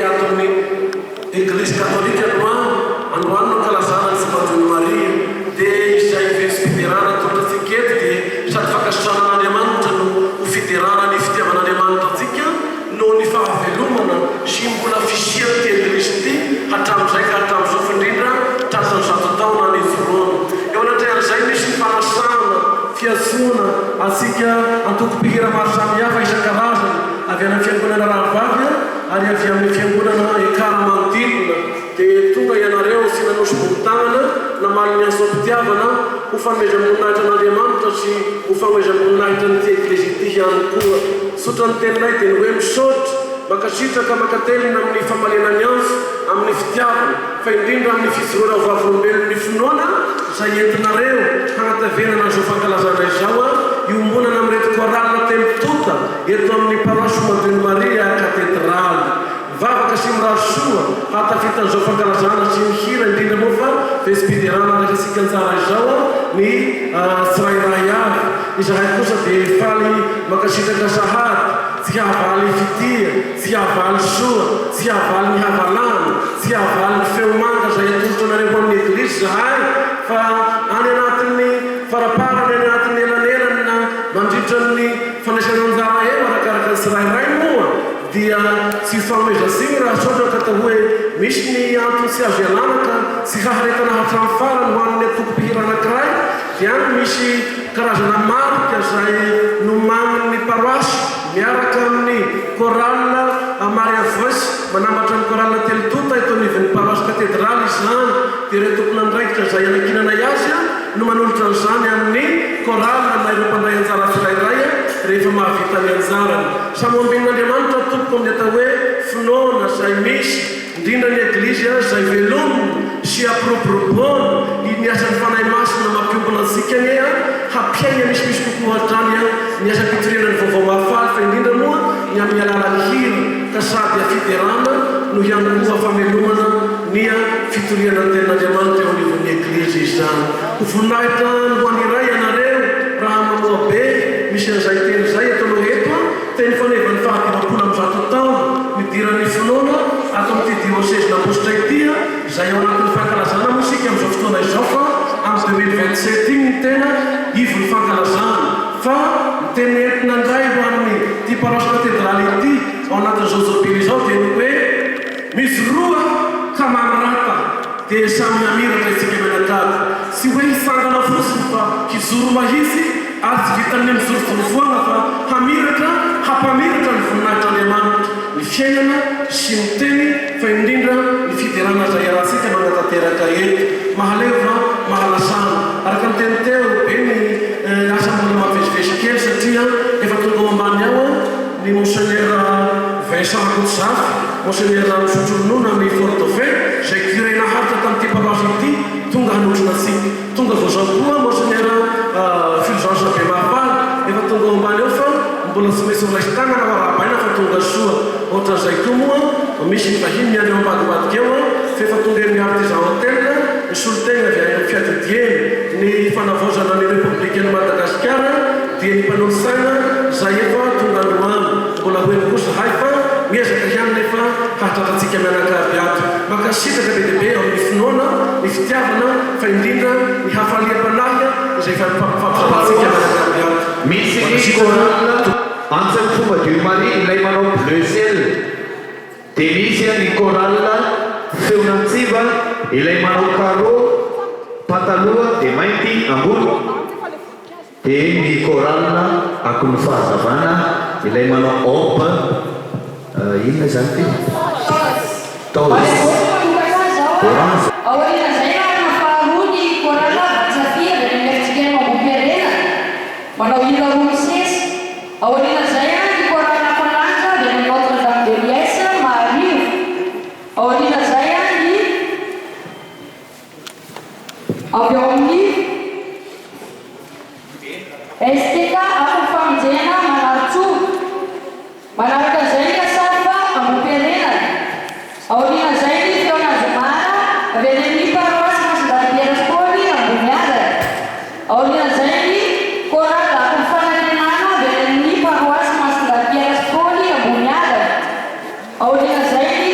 Atony Eglise Katolika androany no kalazana ny fombanjony Maria dia izay fesifiderana tondratsiketo dia sady fakasitranan'Andriamanitra no ho fiderana ny fitiavan'Andriamanitra antsika no ny fahavelomana sy mbola fisiany ty Eglise ty hatramin'izay ka hatramin'izao findrindra tratrany 100 taona ny voroana. Eo anatrehan'izay misy ny fanasana fiazona asika antoko-pihira maro samihafa isan-karazany avy amin'ny fiangonana rahavavy ary avy amin'ny fiangonana ekara manodidina dia tonga ianareo sy nanosy-bonitagnana namaly ny anso-pitiavana ho fanomezam-boninahitra an'Andriamanitra sy ho fanomezam-boninahitra ny ty Eglise ity ihany koa. Sotra ny teninay dia ny hoe misaotra makasitraka makatelina amin'ny famalena ny anso amin'ny fitiavana fa indrindra amin'ny fijoroana vavolombelon'ny finoana izay entinareo hagnatevenana zao fankalazana izao iombonana amin'ny reto koralina telo-tota eto amin'ny paroisse Madone Maria katedraly mivavaka sy mirasoa hatafitan'izao fankalazana sy mihira indrindra moa fa fesipiderana ndraiky asika anjara izao ny tsirairay avy izahay kosa dia faly makasitraka sahady tsy havaly fitia tsy havaly soa tsy havaly ny havalana tsy havaly ny feomanga izay atolotra anareo amin'ny Eglise zahay fa any anatin'ny faraparany any anatin'ny elanelany na mandritra ny fanaisana anjara eo arakaraka ny tsirairay moa dia tsy fanomezasiny raha sotra ka atao hoe misy ny antony tsy azo ialana ka tsy haharetana hatramin'ny farany ho an'ny antoko-pihira anankiray dia any misy karazana marika izay nomagny ny paroisse miaraka amin'ny koralina Maria Voice manamatra ny koralina telo-tota eto anivon'ny paroisse katedraly izany dia ireo tompona andraikitra izay anakinana azy no manolotra an'izany amin'ny koralina na ireo mpandray anjara tsirairay rehefa mahavita ny anjarany. Samy ambin'Andriamanitra tompoko amin'ny atao hoe finoana izay misy indrindra ny Eglise izay velominy sy apropropona ny asan'ny fanahy masina mampiombona antsika ny hampiaina misimisy kokoa hatrany ny asa-pitoriana ny vaovao mahafaly fa indrindra moa ny amin'ny alalan'ny hira ka sady afiderana no ihany koa famelomana ny fitoriana ny tenin'Andriamanitra eo anivon'ny Eglise izany. Ho voninahitra ny ho aniray ianareo raha mamoa be misy an'izay teny izay ataonao eto teny fanevan'ny fahadimapolo amin'ny 100 taona midiran'ny finoana ato amin'ity diocèse n'Apositra ity izay ao anatin'ny fankalazana mosika amin'izao fotoana izao fa amin'ny 2027 iny ny tena ivo ny fankalazana fa ny teny entina indray ho an'ny ty paroisse katedraly ity ao anatin'izao jobily izao dia ny hoe misy roa ka mamirata dia samy hamiratra itsika menakady tsy hoe hisangana fosiny fa hizoro mahitsy ary tsy vitan'ny mizoroforofoana fa hamiratra hampamiratra ny voninahitran'Andriamanitra ny fiainana sy ny teny fa indrindra ny fiderana izay arahantsika manatanteraka eto mahaleva mahalasana araka ny teny teo be ny asa mbola mahavezivezy kely satria efa tonga ao ambany ao ny monseigneur Vincent Kotsafy monseigneur misotronona amin'ny Fort-Dauphin izay curé naharitra tamin'ity paroisse ity tonga hanotrona antsika tonga vaozao koa monseigneur Fulgence be mahafaly efa tonga ao ambany ao fa mbola tsy maintsy miraisi-tagnana ho arabaina fa tonga soa ohatran'izay koa moa misy ny vahiny miany ao ambadibadika eo fa efa tonga amin'ny artisan hotel ny solotegna avy amin'ny fiadidieny ny fanavaozana ny républicaine Madagasikara dia ny mpanolosaina izay efa tonga androany mbola hoeny kosa hay fa miezaka ihany nefa hahatratratsika mianakaby ato makasitraka be dehibe amin'ny finoana ny fitiavana fa indrindra ny hafaliam-panahy izay fampifampitsika mianakaby ato. Misy ny koralina antsany fomba Dieu Marie ilay manao bleu ciel dia misy ny koralina feonan-tsiva ilay manao carreau pataloha dia mainty ambony dia ny koralina akon'ny fahazavana ilay manao ope inona zany ty orange. Manao hira romisesy aorian'izay ny koralina Palanja dia ny Notre-Dame de Liesse Maharivo aorian'izay ny avy ao amin'ny STK afo famonjena Manaritsoro manaraka izay ny Asafa Ambohiperenana aorian'izay ny Feonazomara avy any amin'ny paroisse Masindary Paoly Amboniala aorian'izay ny koralina akonfanantenana avy any amin'ny paroisse Masindary Paoly Amboniala aorian'izay ny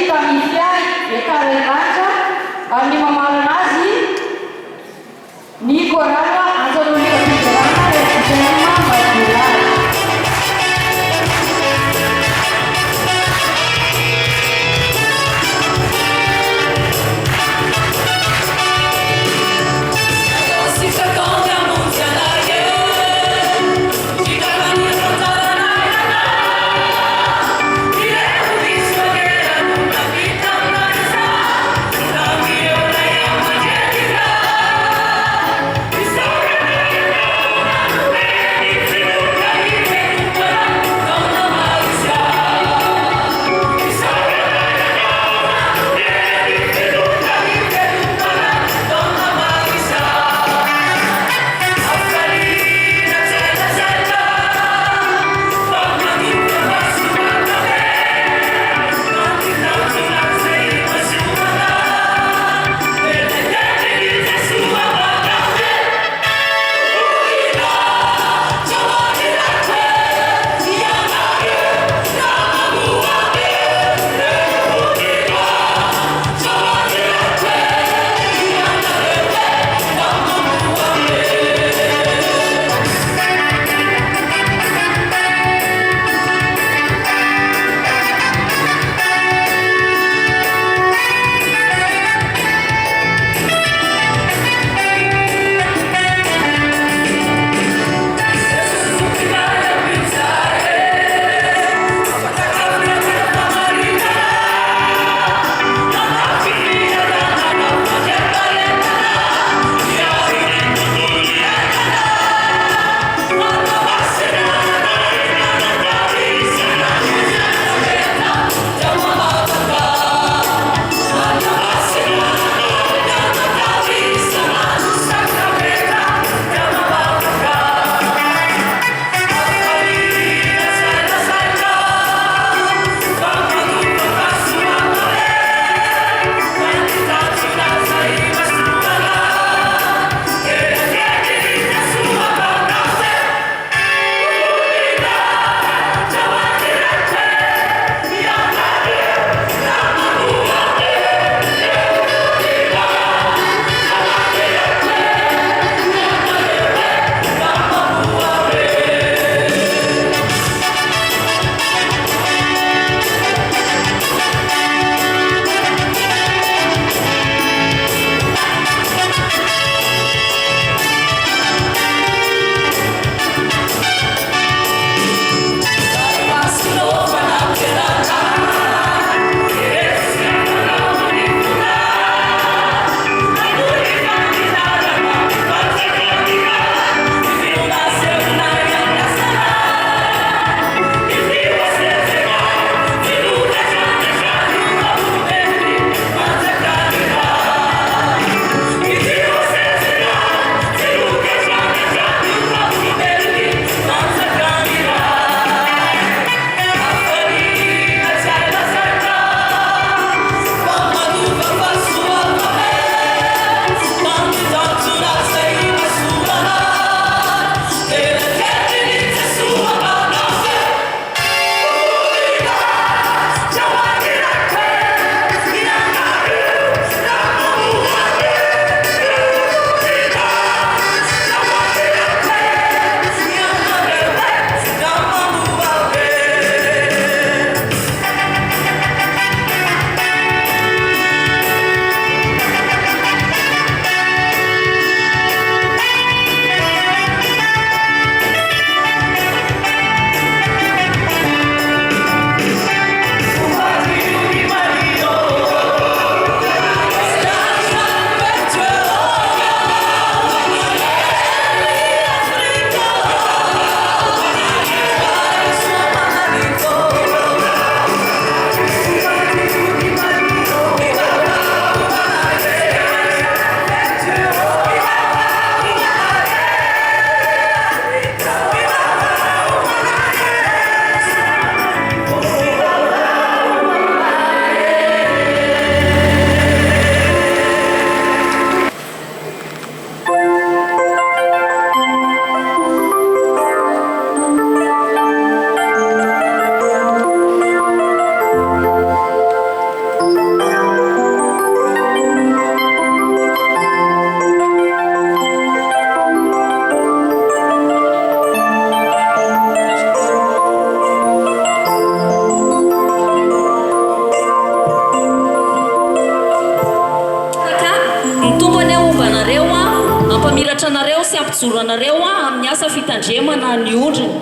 sy ampijoro anareo amin'ny asa fitandremana ny ondriny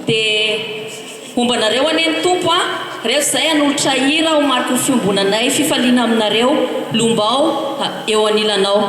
dia mombanareo anie ny tompo rehefa izay hanolotra hira ho mariky ny fiombonanay fifaliana aminareo lombao eo anilanao.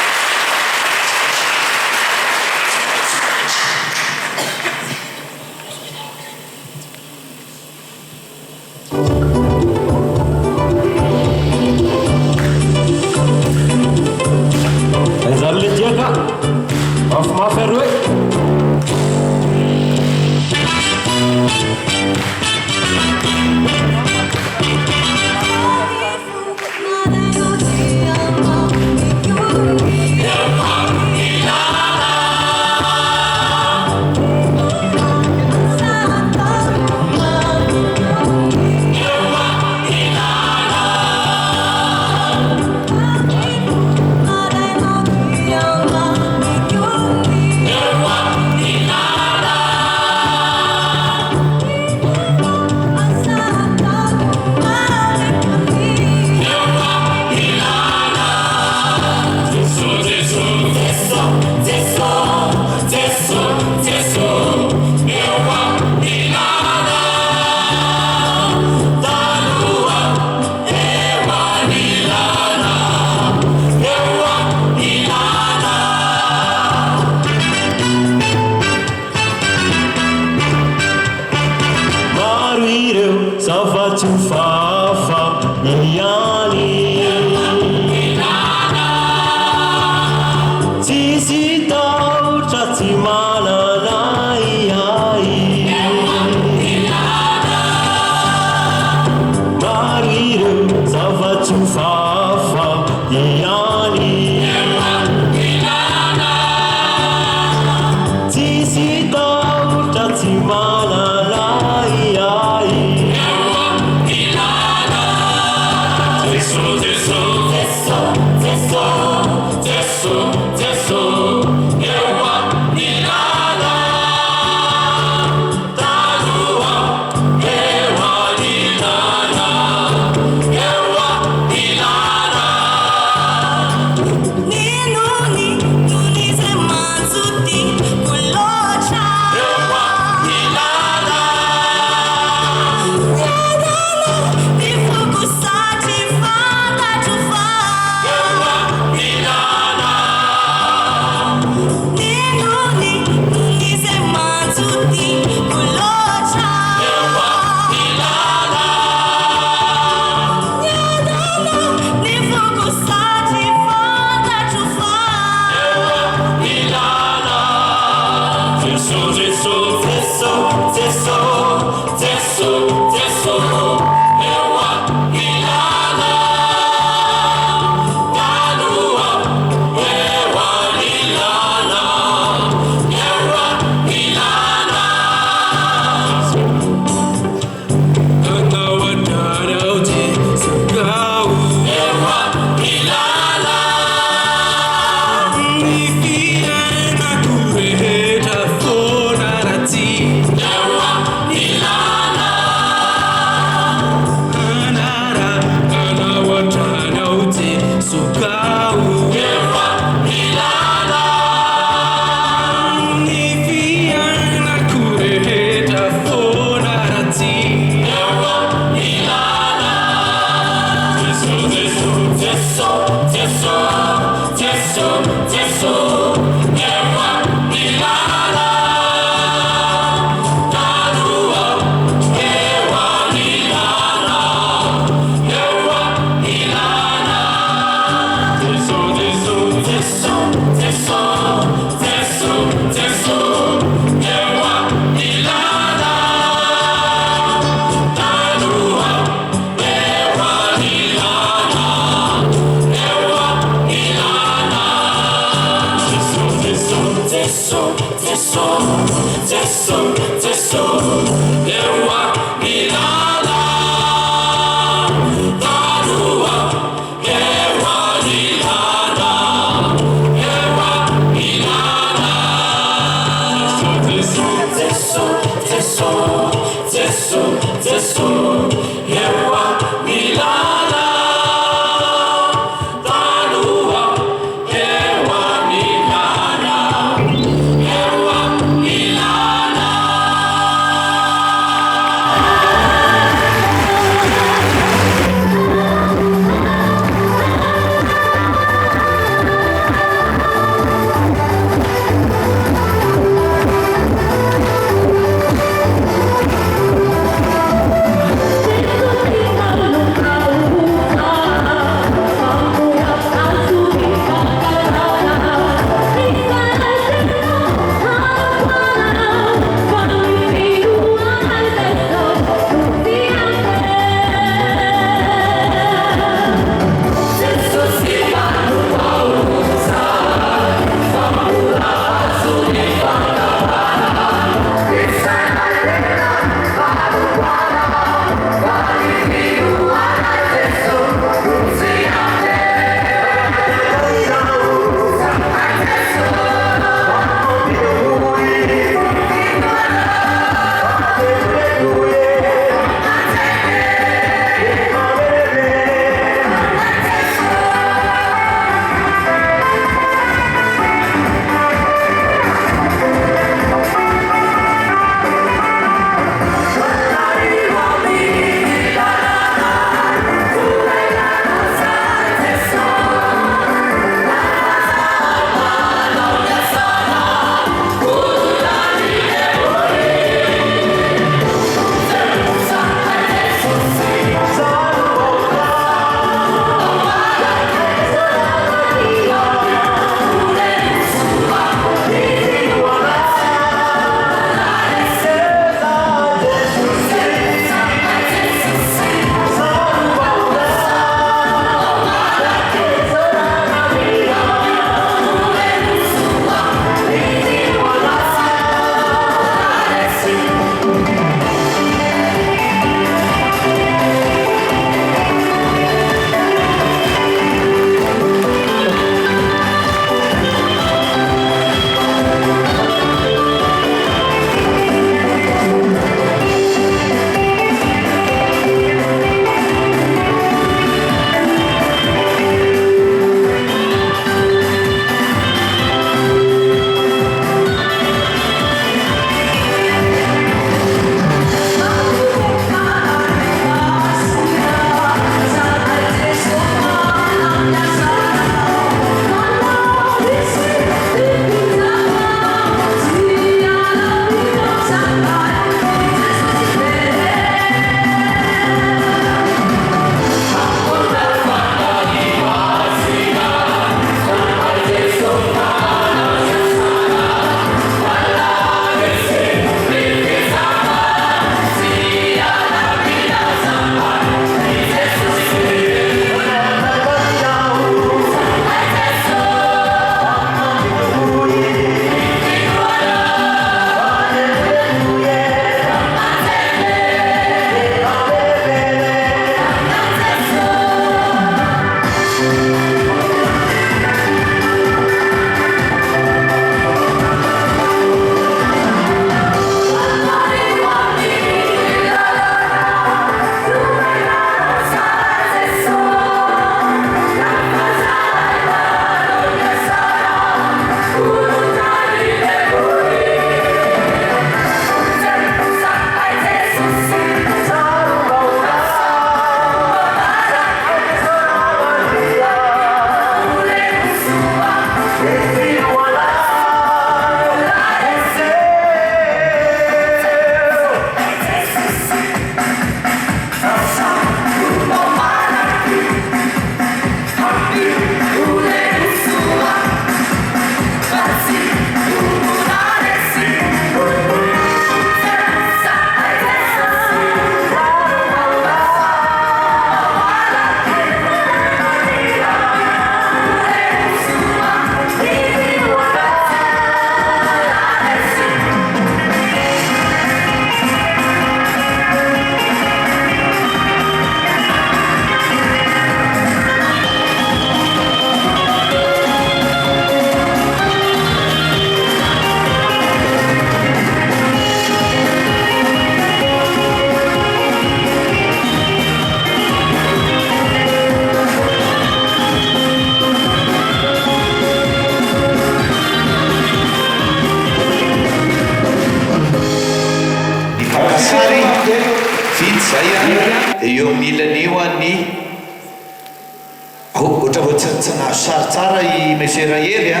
tsara i monsieur Rahery a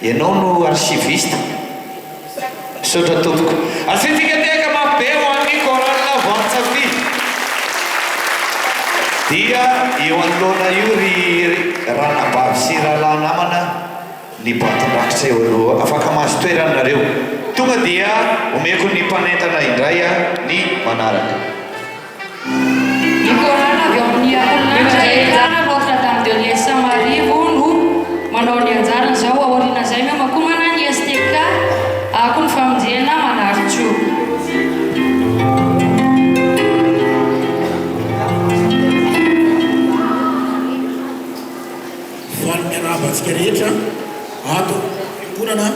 ianao no archiviste saotra tompoko asetika teka mabe ho an'ny koralina voantsavy dia eo anoloana io ry ranabavy sy rahalahy namana ny batondrakotra eo aloha afaka mahazo toeranareo tonga dia omeko ny mpanentana indray a ny manaraka Ny koralina avy amin'ny akolanitra ahitana Notre-Dame de l'Est-Marivo no manao ny anjarany zao aoriana zay miamakomana ny STK ako ny famonjena manaritro Valmy arahabatsika rehetra ato fiangonana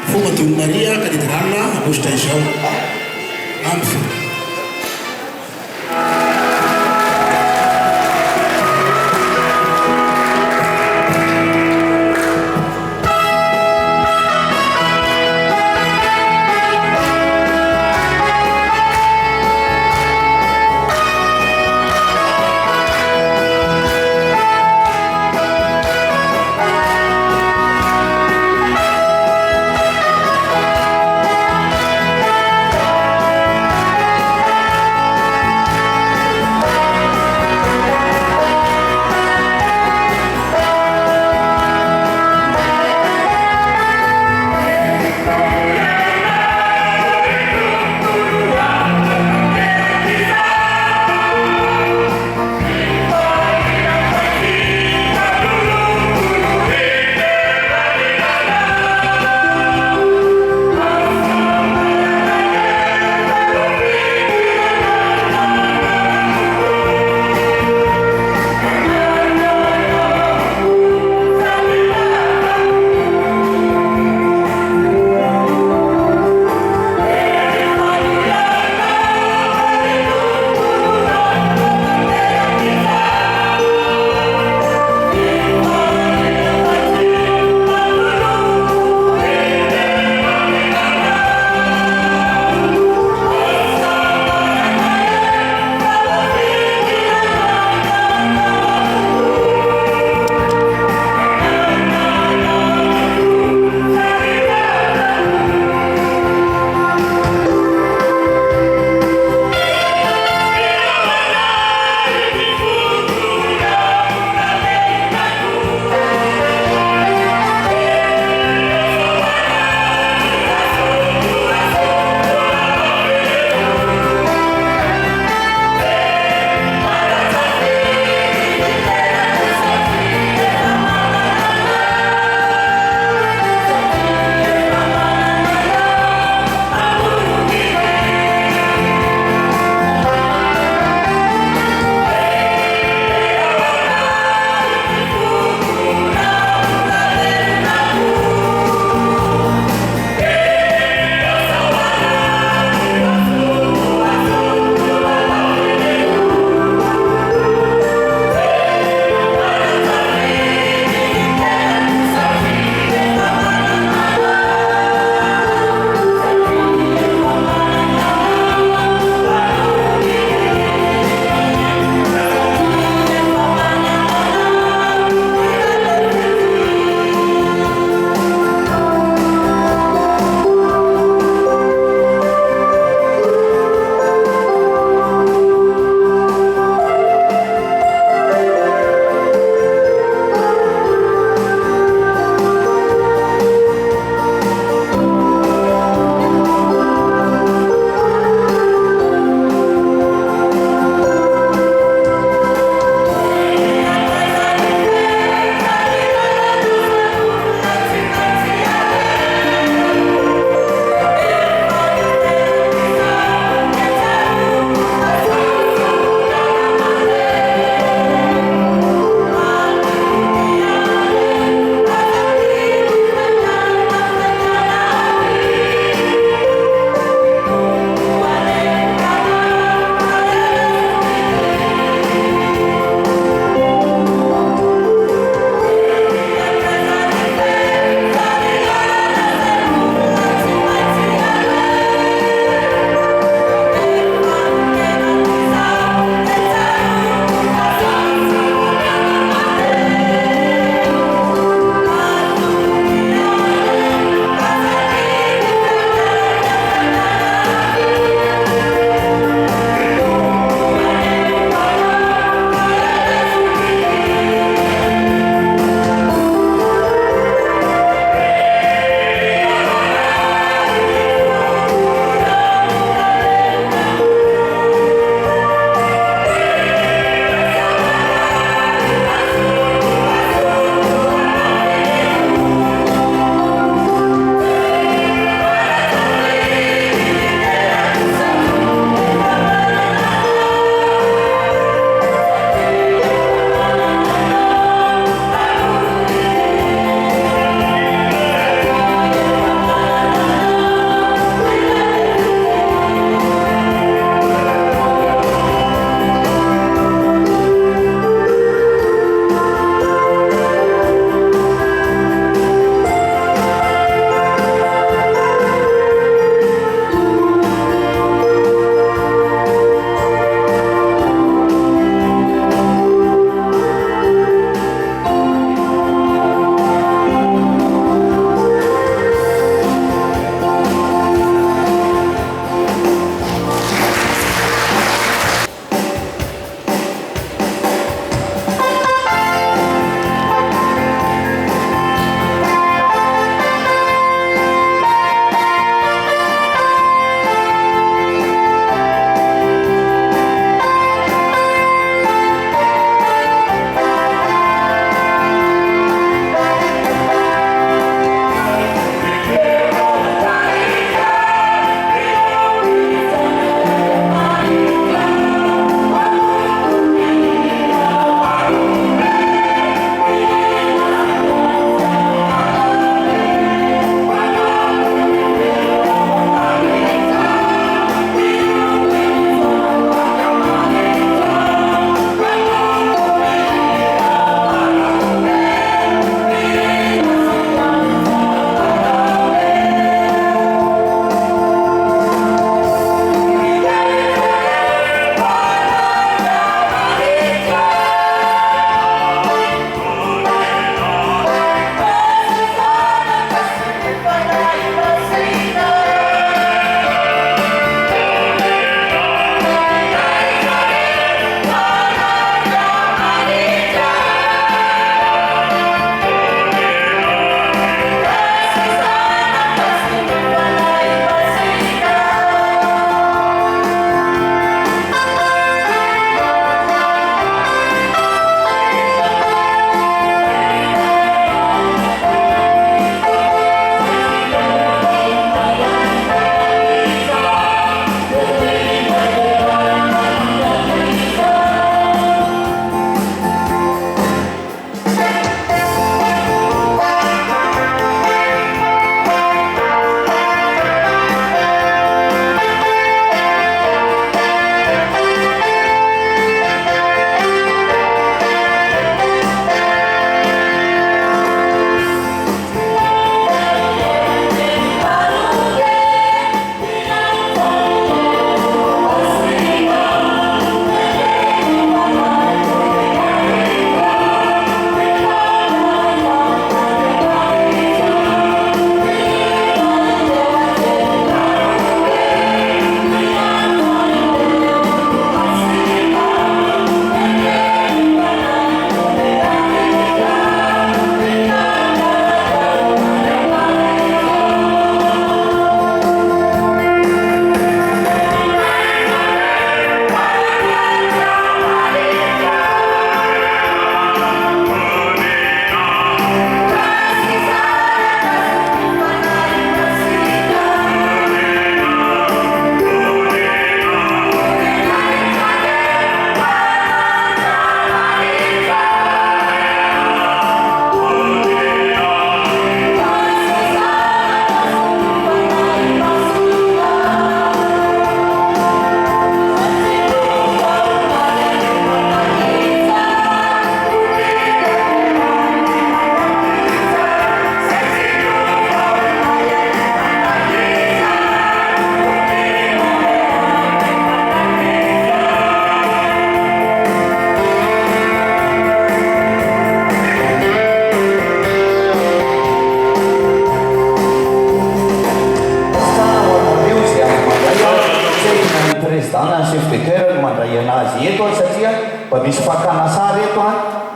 fomba Dionne Marie katedrale Apositra izao aminy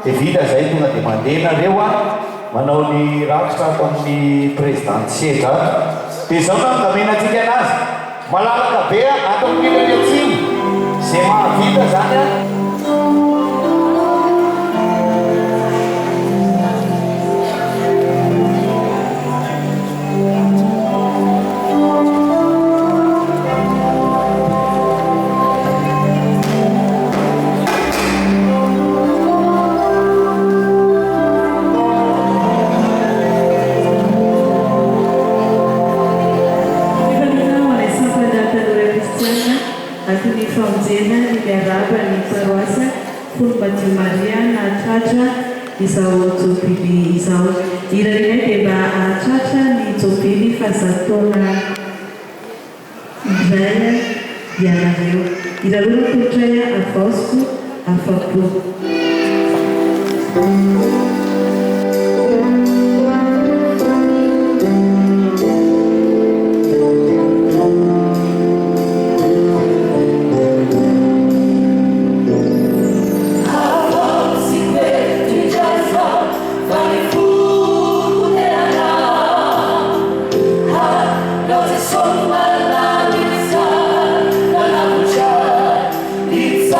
dia vita zay tonga dia mandeha nareo a manao ny rakitra ako amin'ny présidente seza dia izao ka nogamenatsika anazy malalaka be atao milany atsimo zay mahavita zany a izao tsopily izao irainay dia mba atratra ny tsopily fa zataona iray ianareo iralona totray avaosiko afapo It's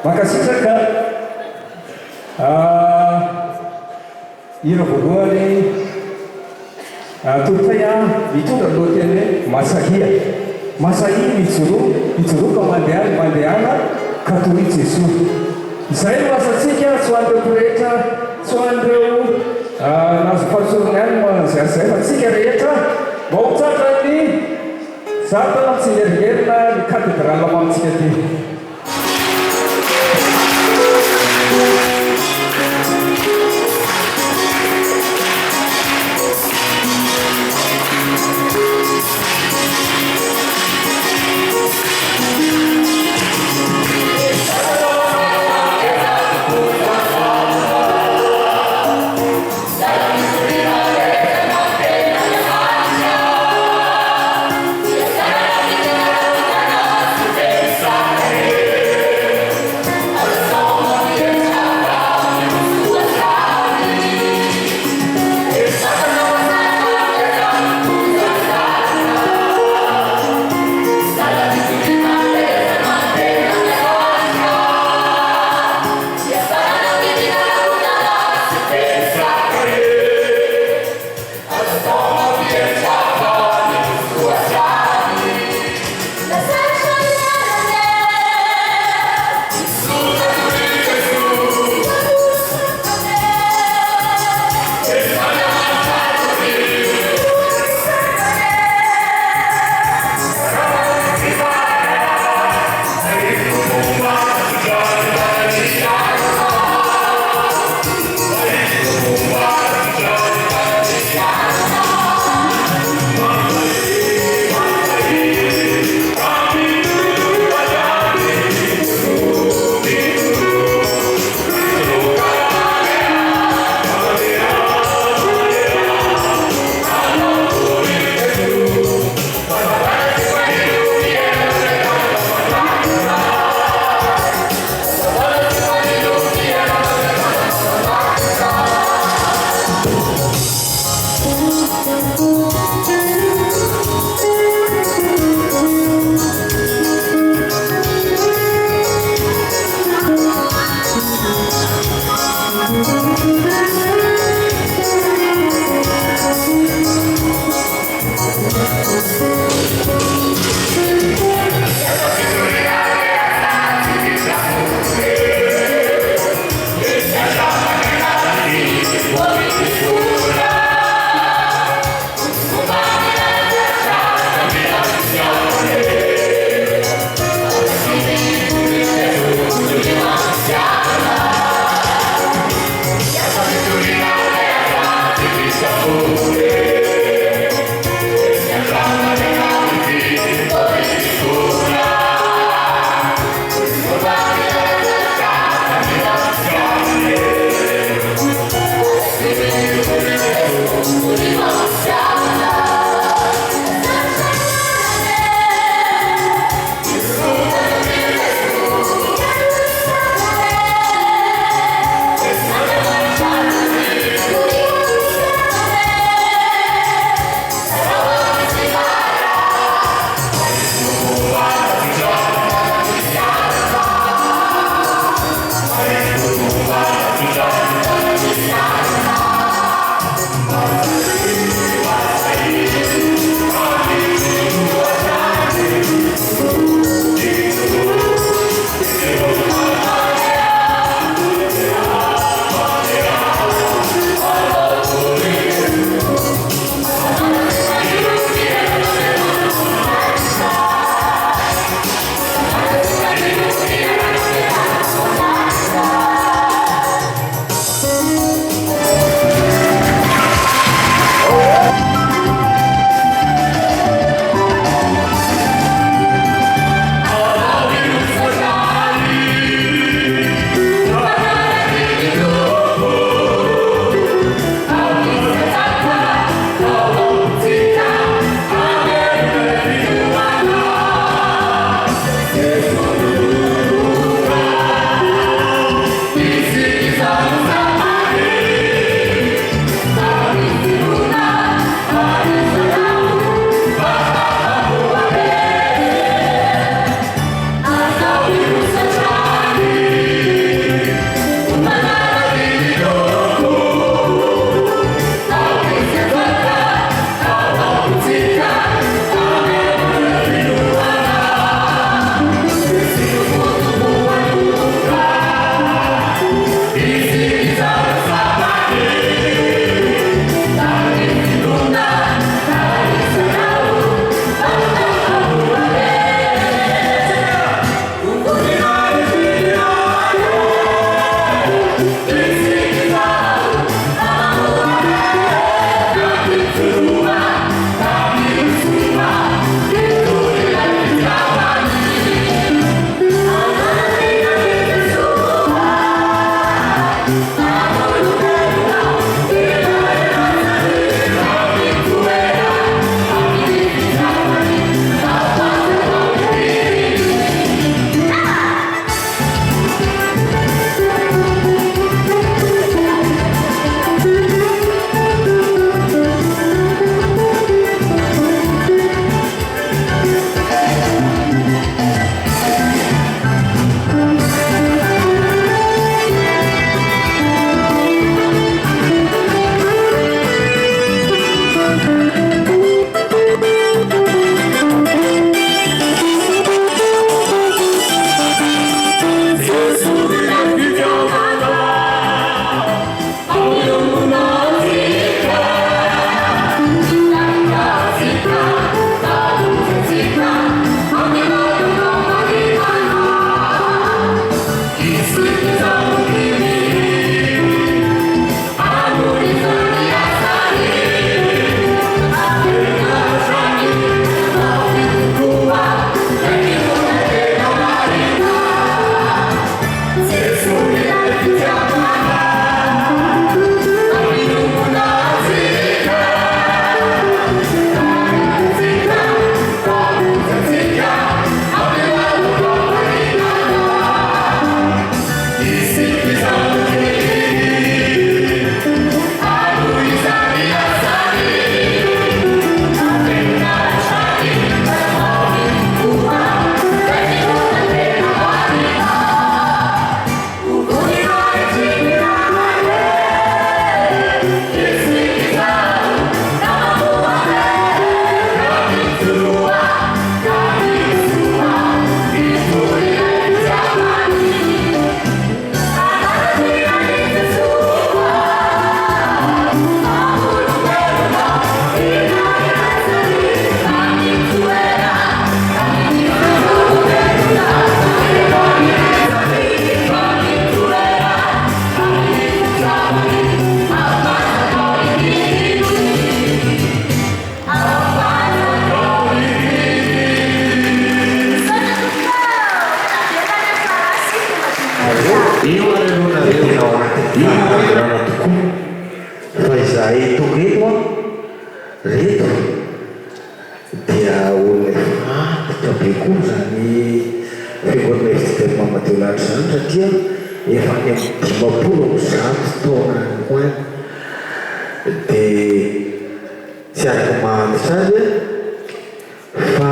Makasisaka iro voalohany tolotray mitondra lohateny masahia mijoroka mandehana katoly Jesoa izay no asantsika soandreo rehetra soandreo nazo fahasorony any zay fa tsika rehetra mba ho tsatrany zatana tsy heriherina ny katedrala mamitsika ty Sorry. dia olona antitra be koa zany fiangonana Evangelique Mateo Latry zany satria efa any amin'ny 50 taona any koa dia tsy araka mahanditra azy fa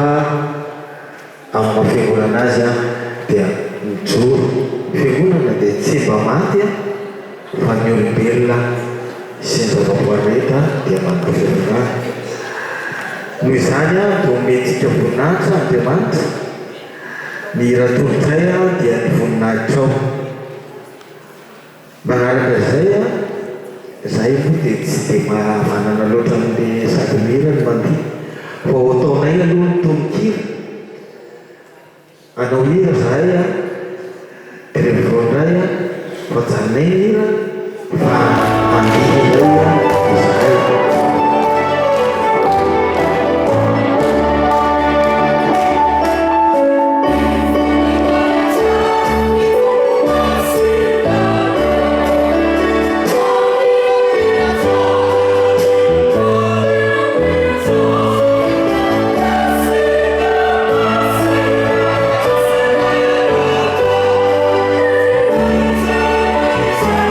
amin'ny fiangonana azy dia mijoro fiangonana dia tsy mba maty fa ny olombelona sy ny zavaboary rehetra dia manam-pahavelona noho izany dia omentsika voninahitra Andriamanitra ny ratolotray dia ny voninahitra ao manaraka izay zay moa dia tsy dia manana loatra amin'le sady mira ny mandia fa ho ataonay aloha ny tononkira anao hira zahay dia rehefa voandray fa janonay ny hira fa mandihy izay zahay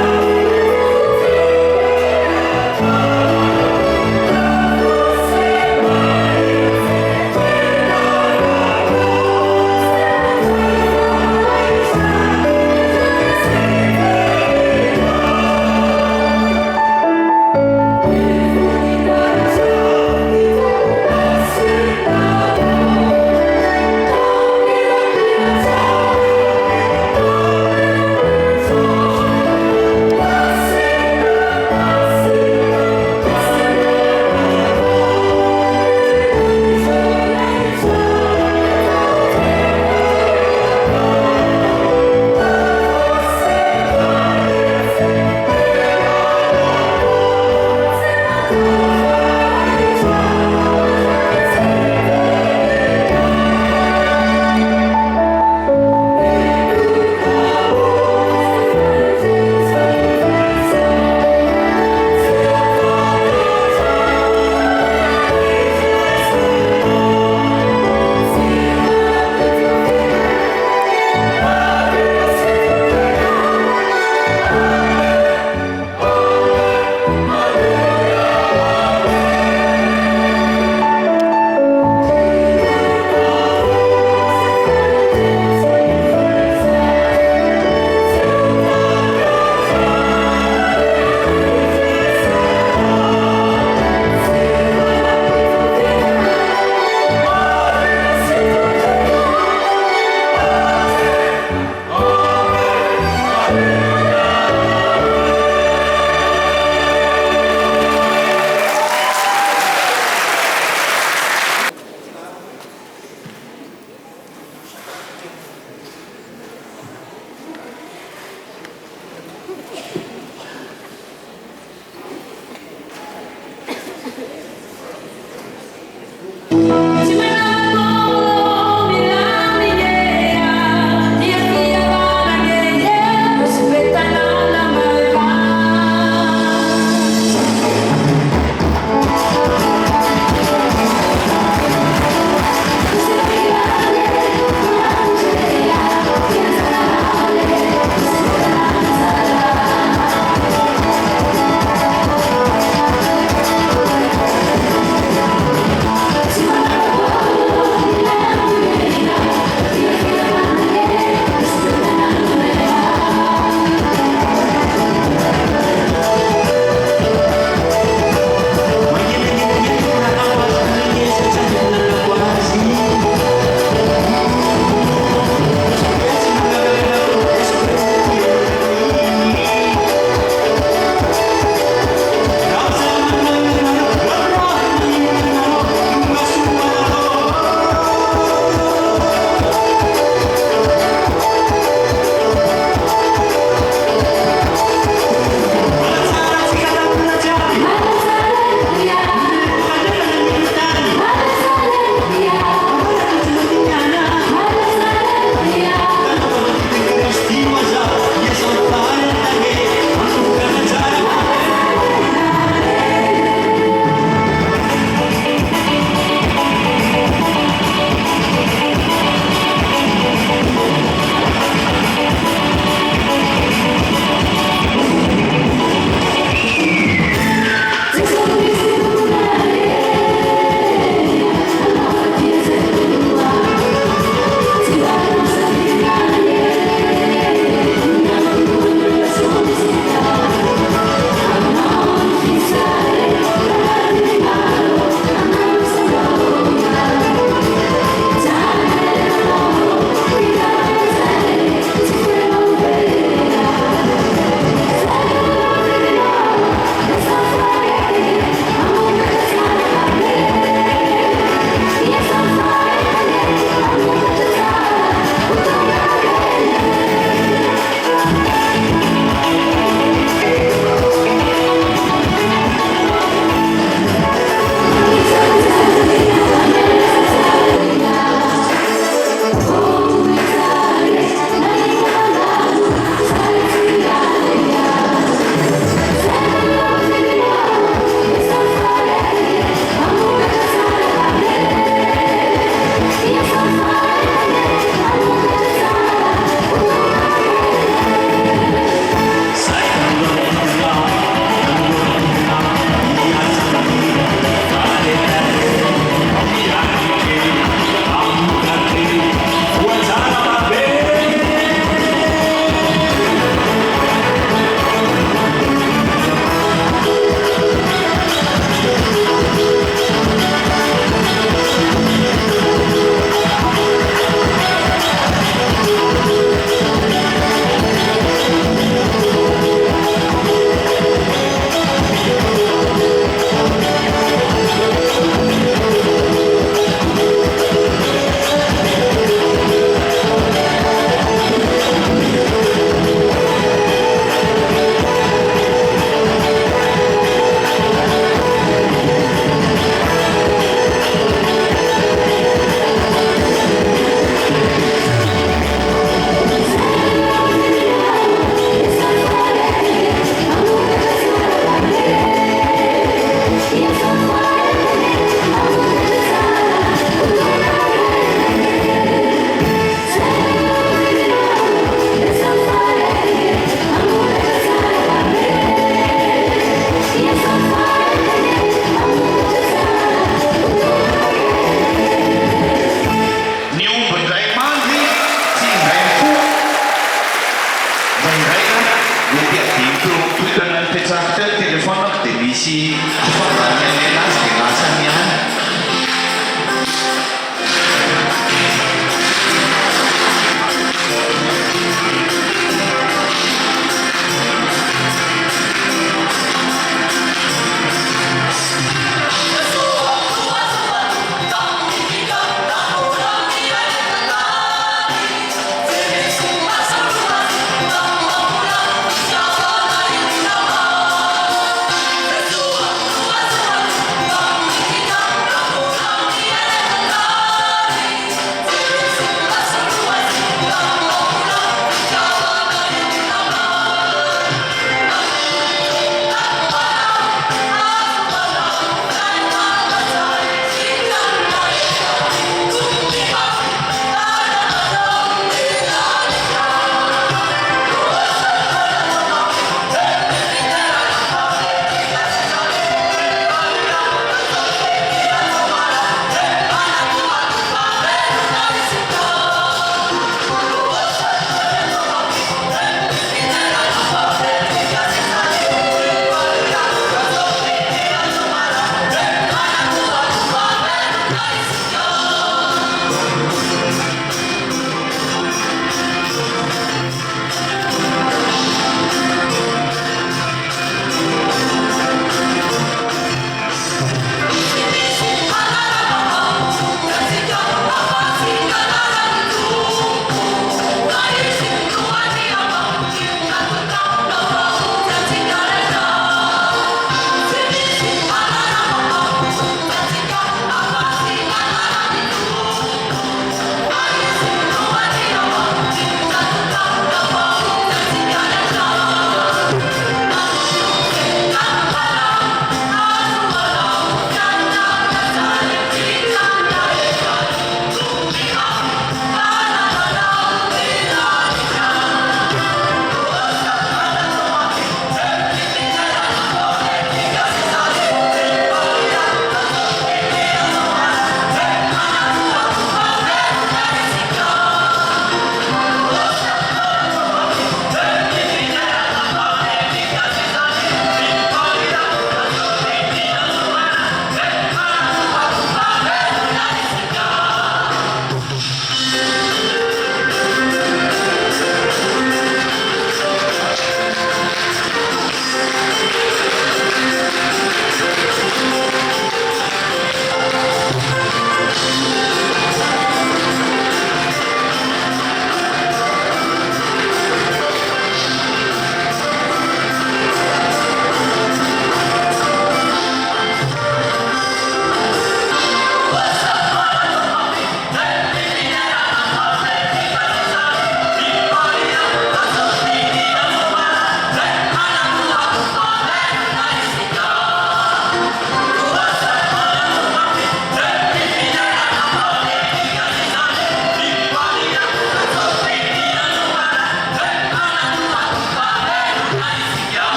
Oh,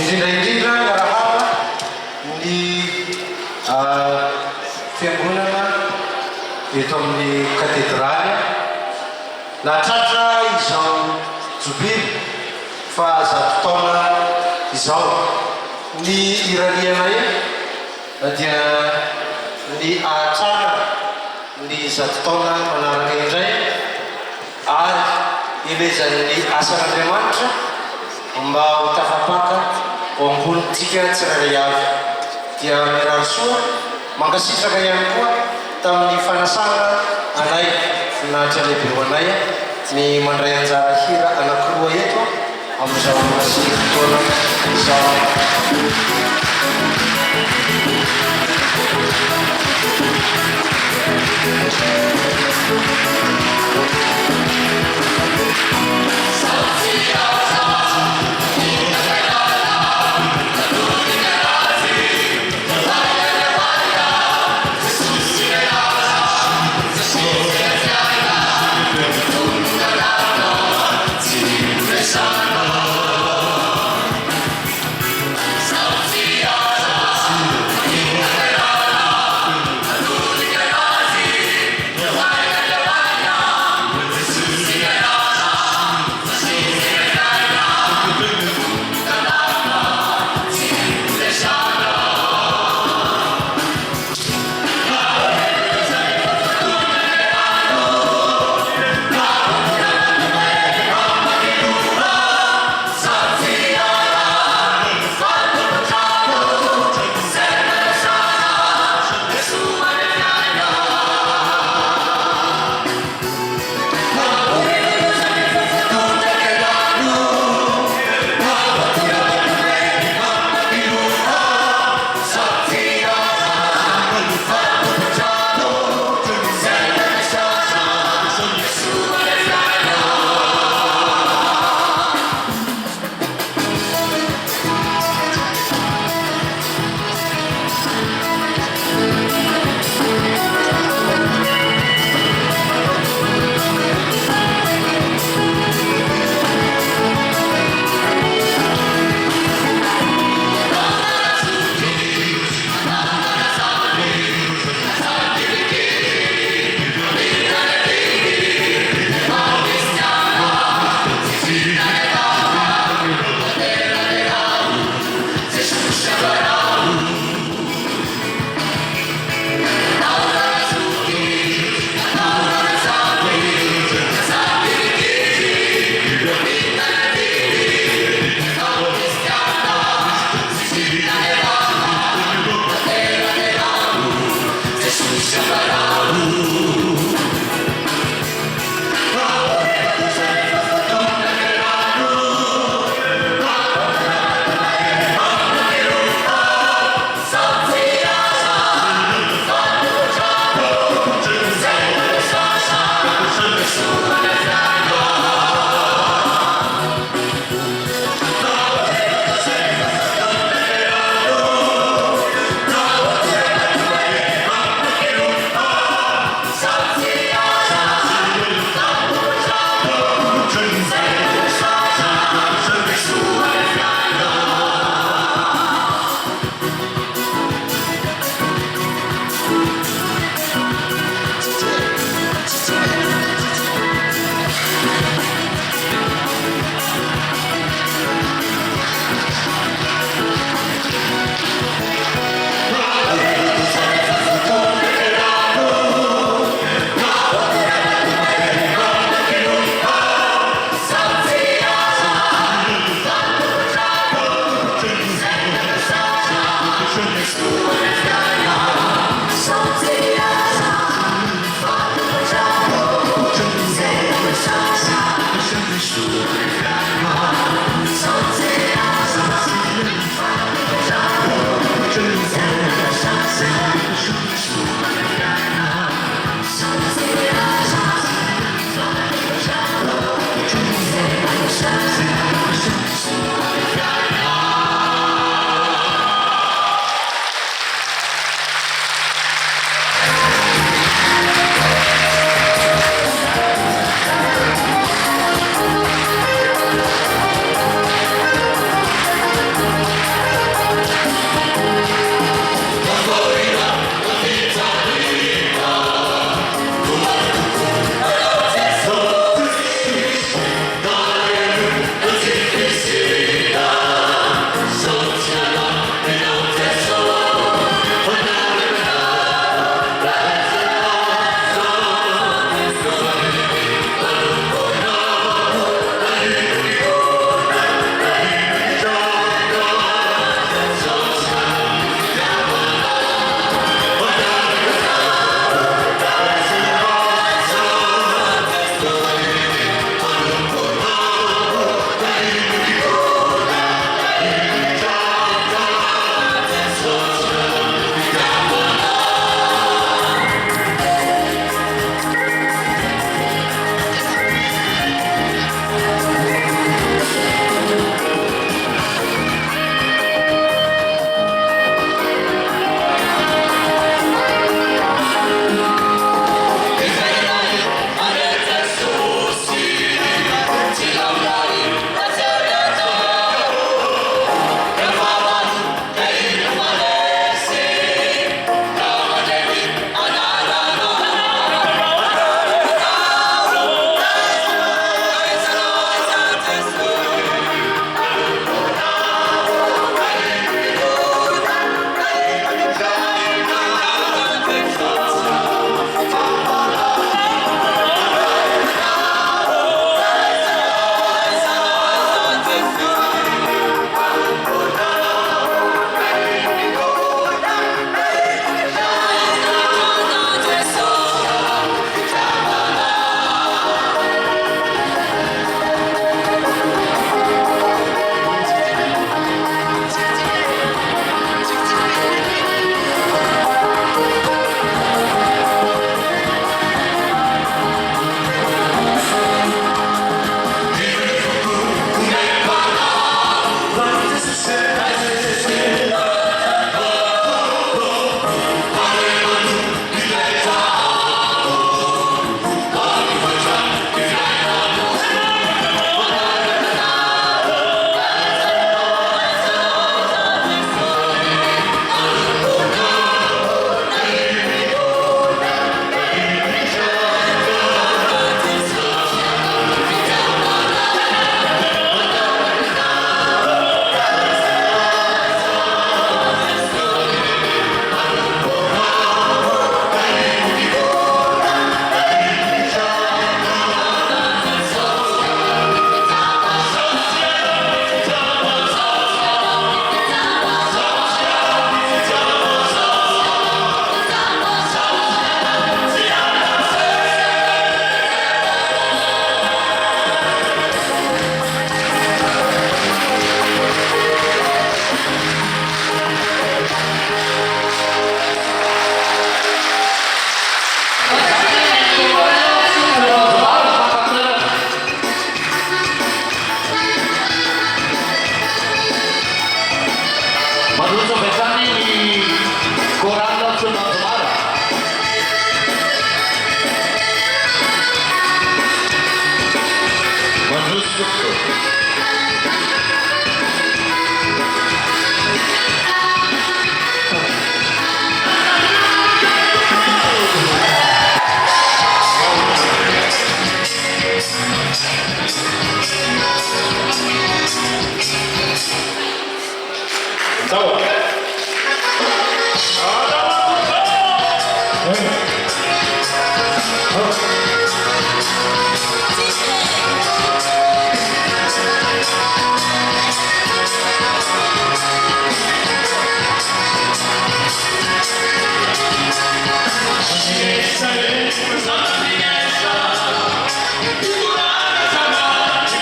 indrindraindrindra ngarahava ny fiangonana eto amin'ny katedraly nahatratra izao jobily fa zato taona izao ny irarianay dia ny ahatrana ny zato taona manaraka indray ary ilezan'ny asan'Andriamanitra mba ho tafapaka ao ambonitsika tsirairay avy dia mirary soa mankasitraka ihany koa tamin'ny fanasana anay finahitra lehibe ho anay ny mandray anjara hira anankiroa eto amin'izao masiny fotoana izao. Yeah.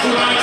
Kurang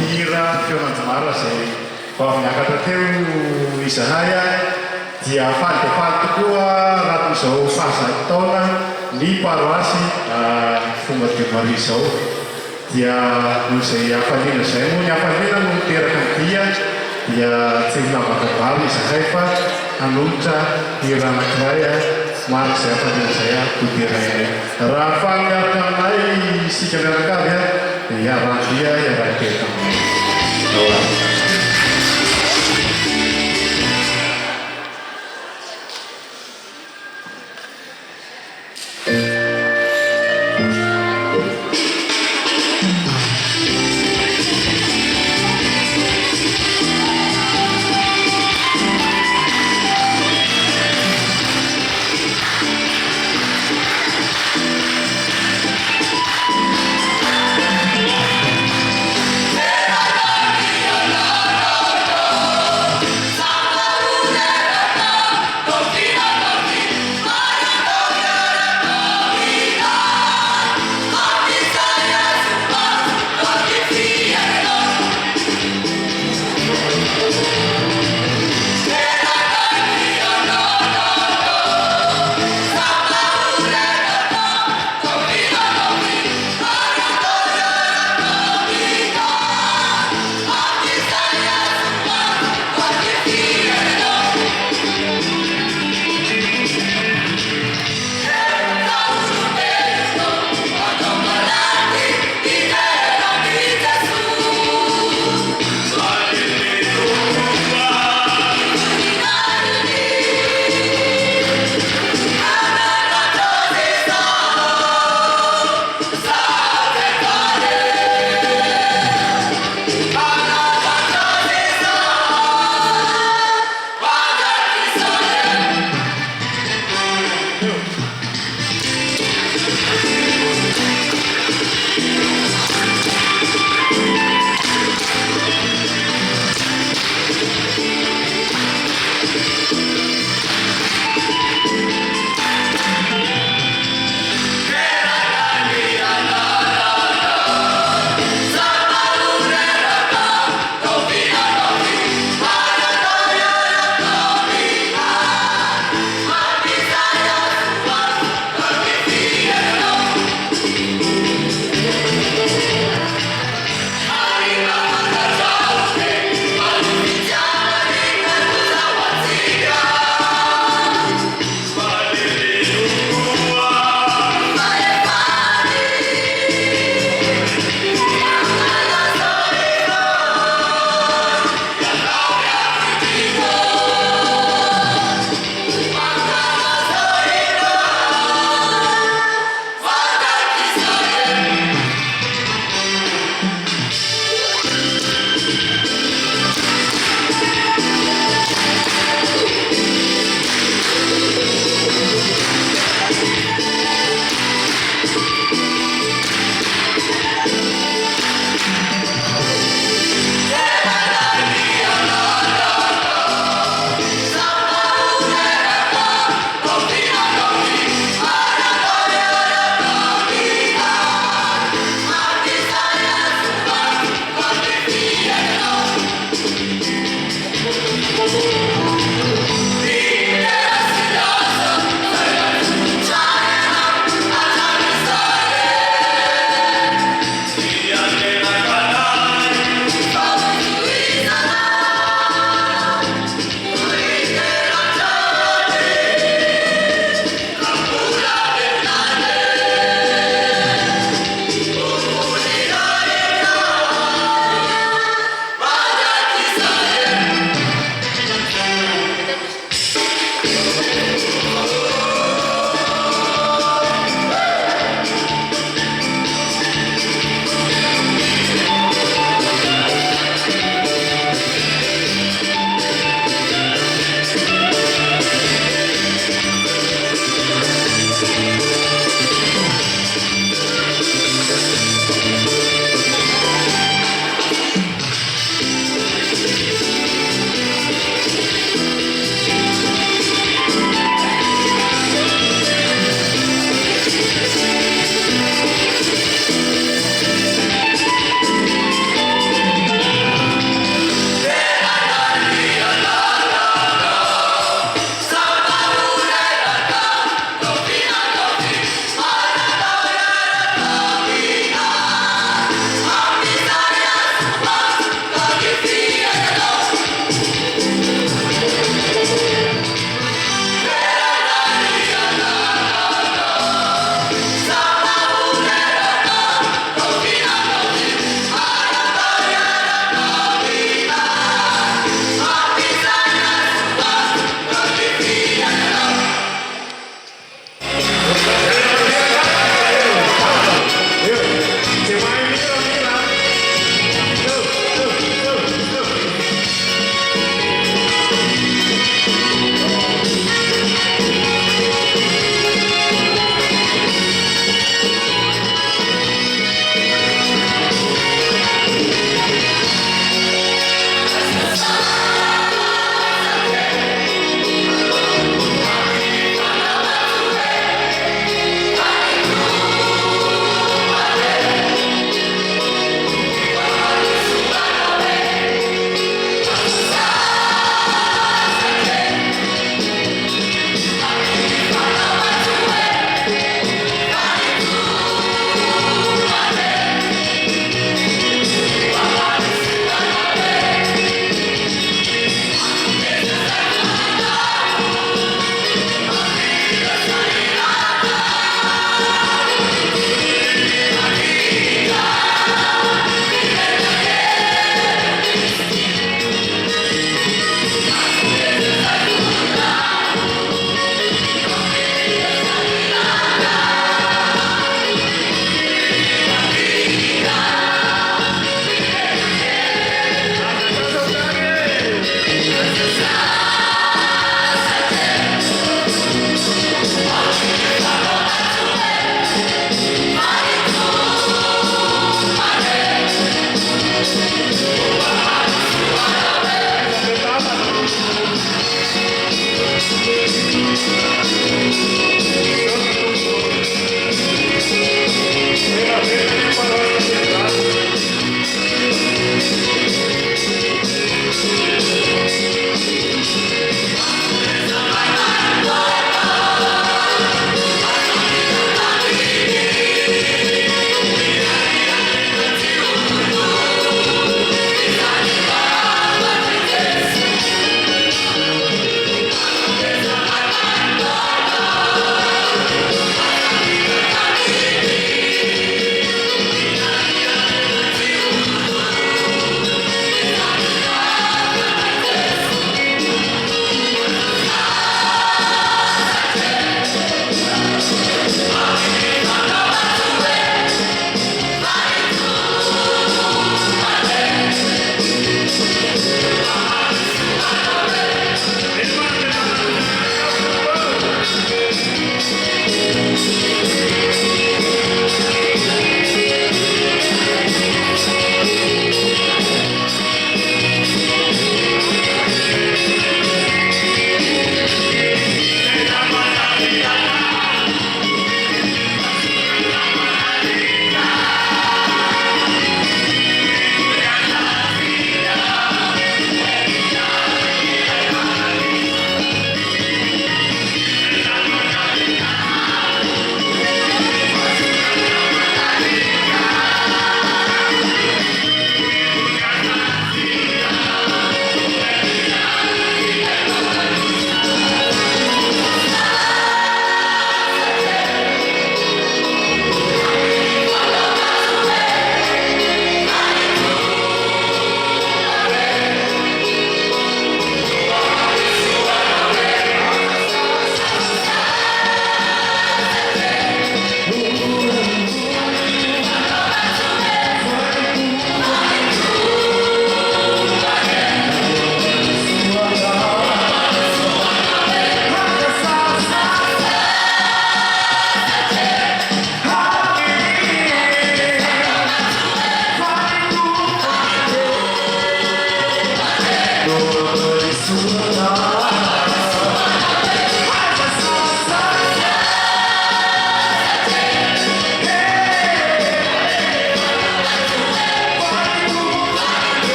hira feonanjomara izay vao miakatra teo izahay dia faly dia faly tokoa raha izao fahazahky taona ny paroasy Fomba Diomary izao dia noho izay hafaliana izay moa ny hafaliana no miteraka ny dia tsy hilavaka valo izahay fa hanolotra hira anankiray maro izay hafaliana izay hoteray raha famiaraka aminay isika mianakavy dia hiarandia hiaran-teraka aminay.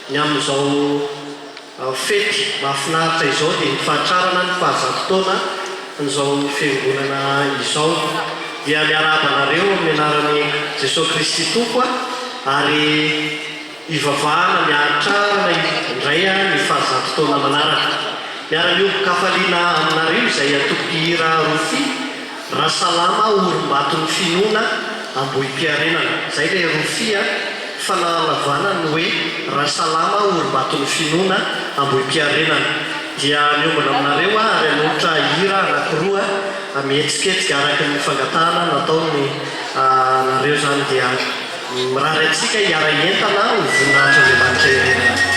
ny amin'izao fety mahafinaritra izao dia nifahatrarana ny fahazatotaona nyzao fiangonana izao dia miarabanareo amin'ny anarany Jesosy Kristy Tompo ary ivavahana miaratrarana indray ny fahazatotaona manaraka miara-mioboka hafaliana aminareo izay atopihira Rofia Rasalama orim-baton'ny finoana Ambohim-piarenana zay ilay Rofia fanalavana ny hoe Rasalama orim-baton'ny finoana Ambohim-piarenana dia miombana aminareo ary anotra hira anankiroa mihetsiketsika araky ny fangatahana nataony nareo zany dia mirary atsika hiara-entana ho voninahitra Andriamanitra irenena.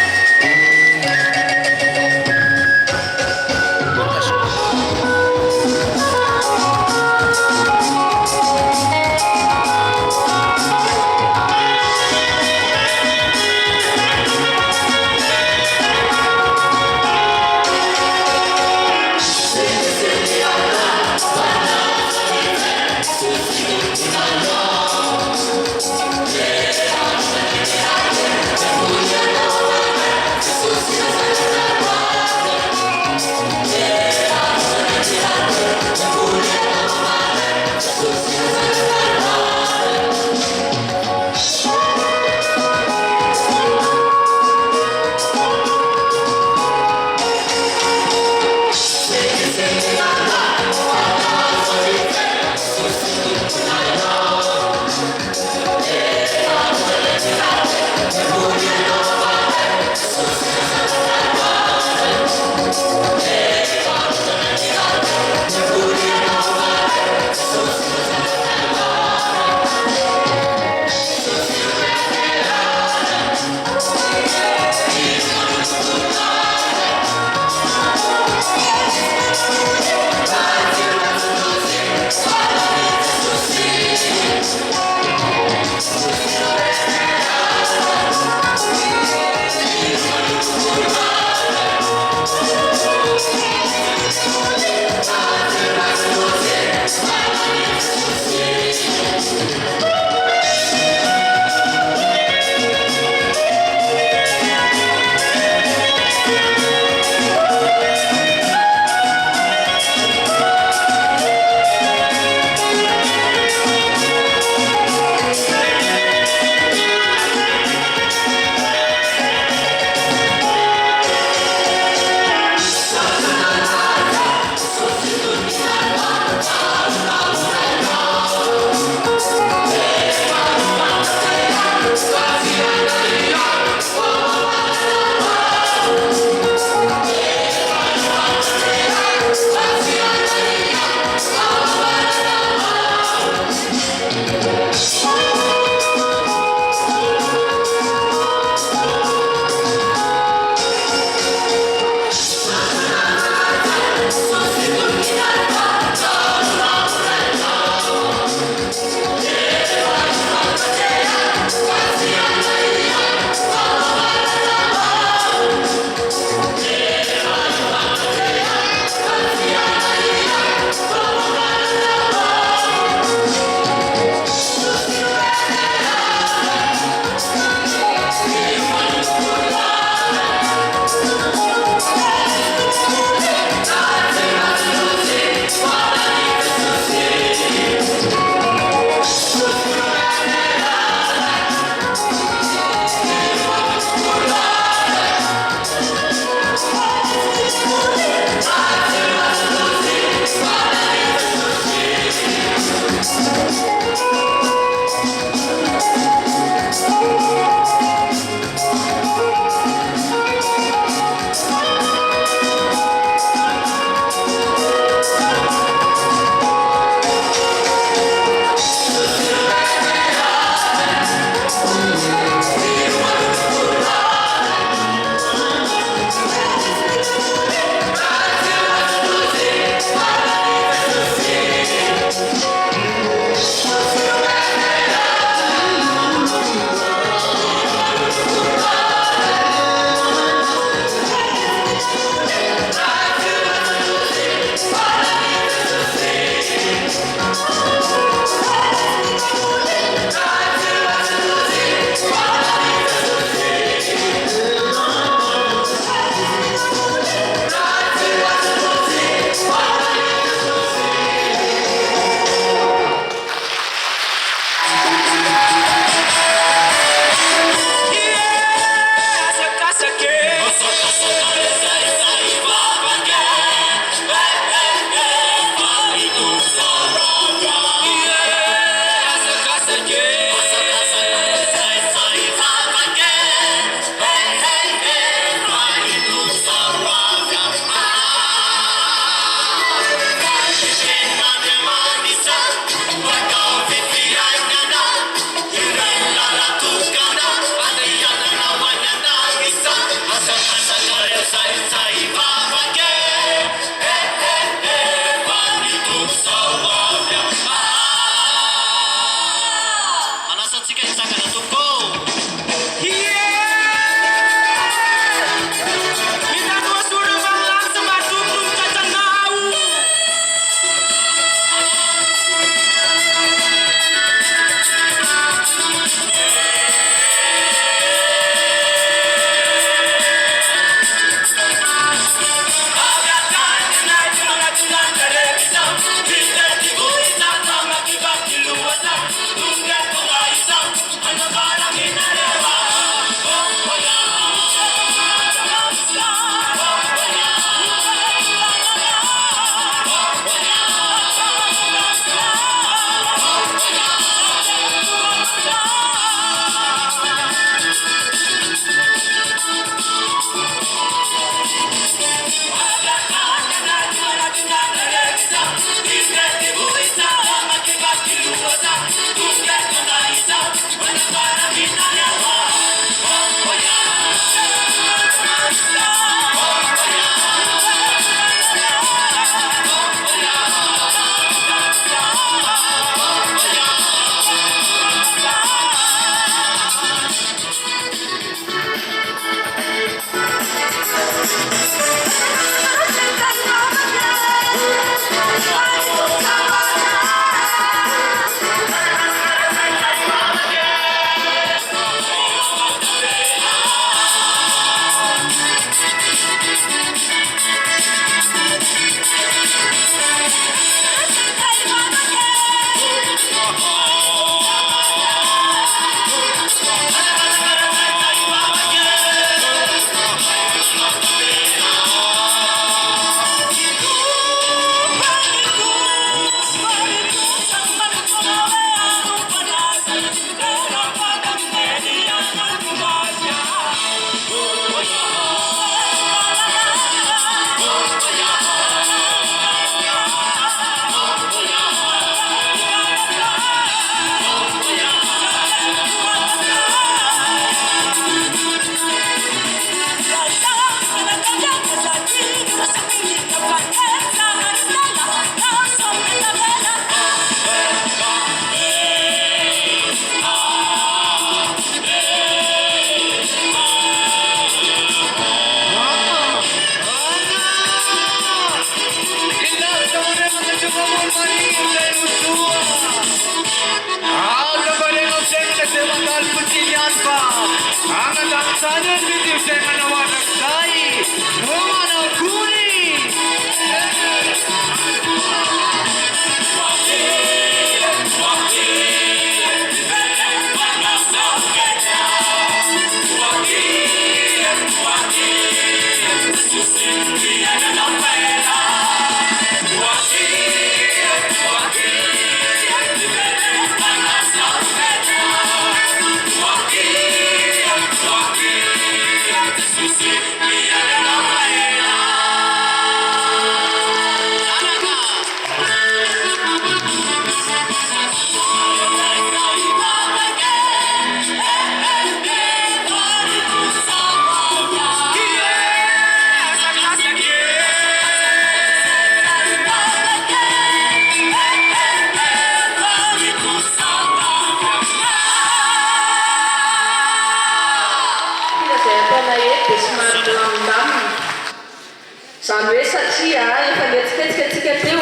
Zany hoe satria efa mietsiketsikatsika teo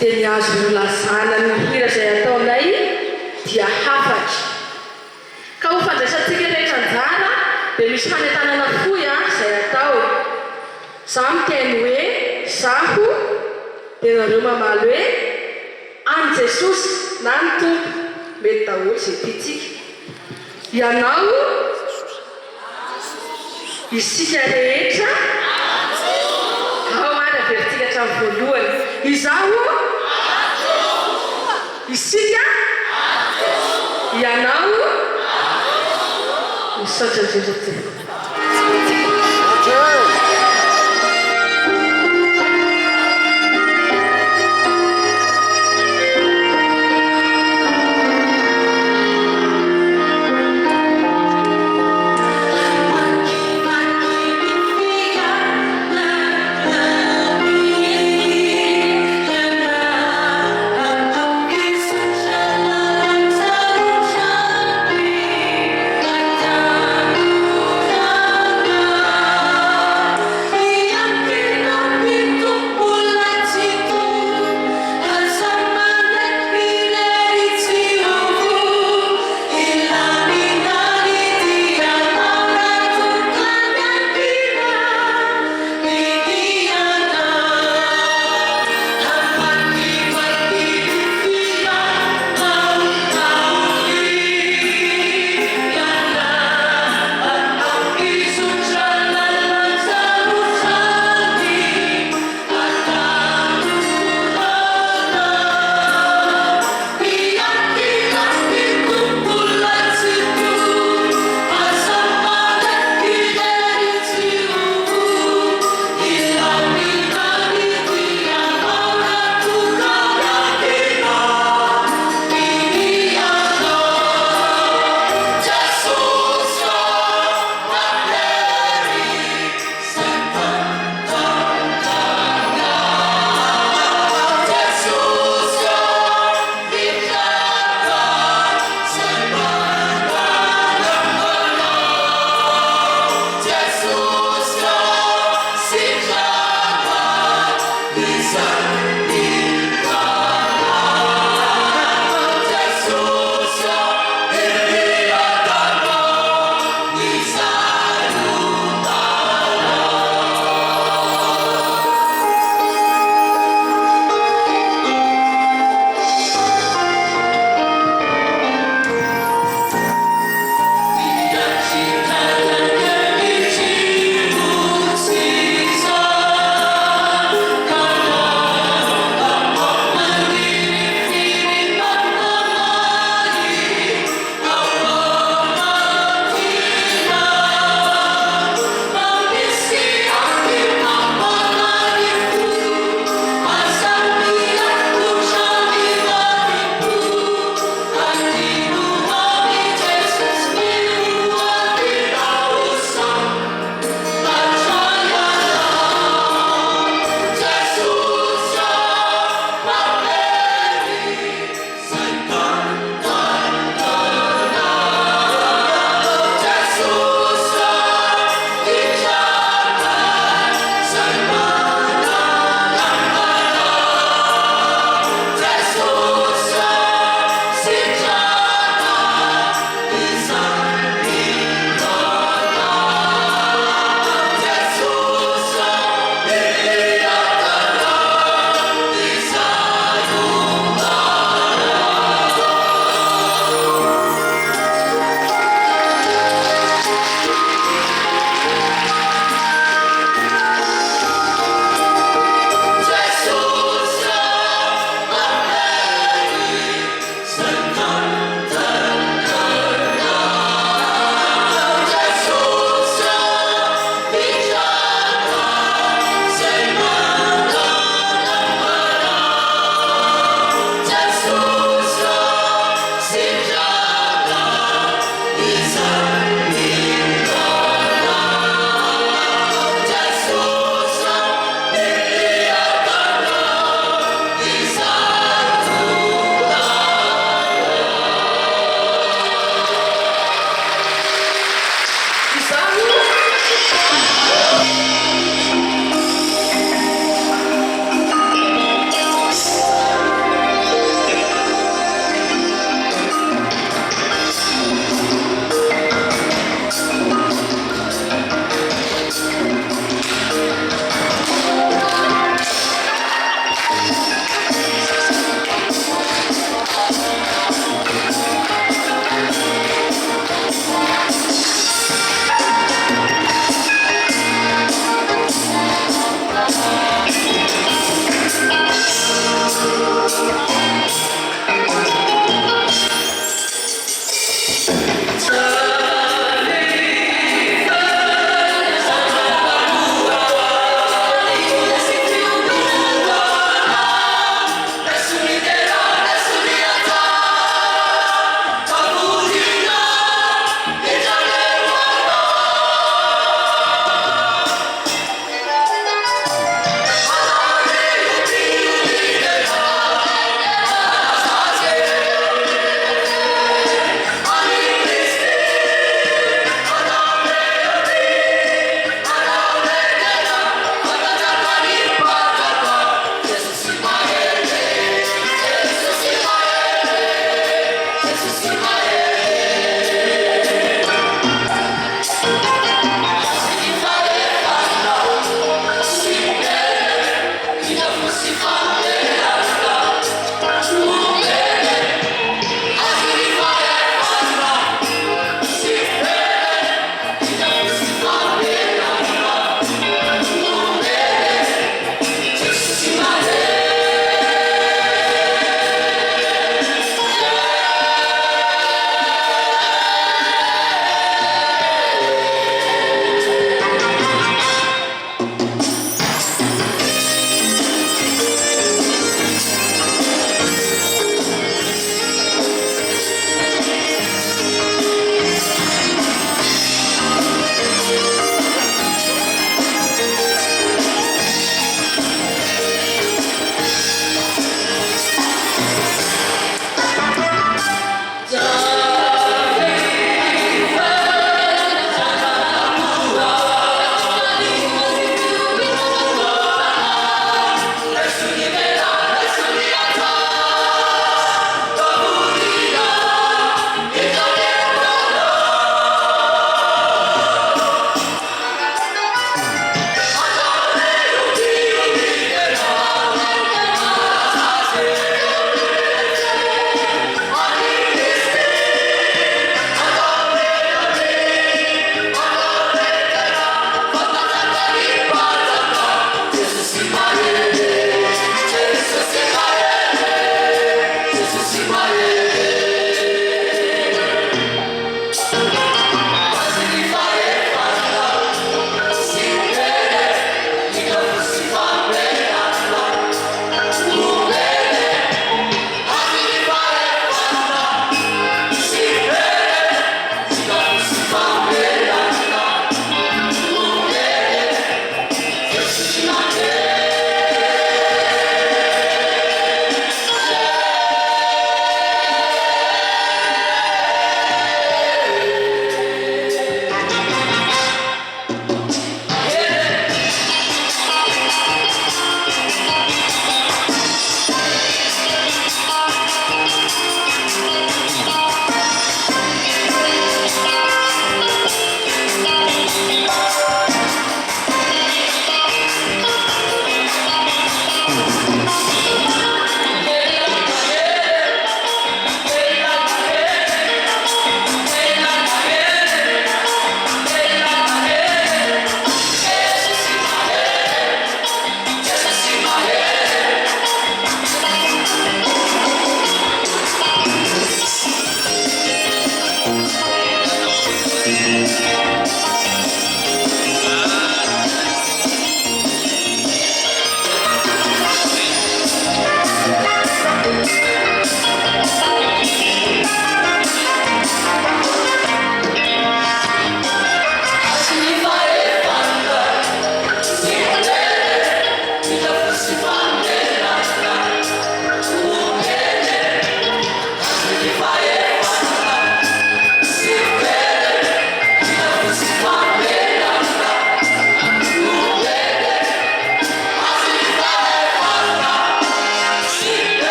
dia niazo nolazana ny hira izay ataonay dia hafatra. Ka ho fandraisantsika rehetra anjara dia misy fanentanana fohy izay atao. Zaho miteny hoe zaho dia nareo mamaly hoe any Jesosy na ny Tompo mety daholo izay tiantsika. Ianao isika rehetra vertika hatramin'ny voalohany. Izaho isika ianao misaotra indrindra teo. Thank you.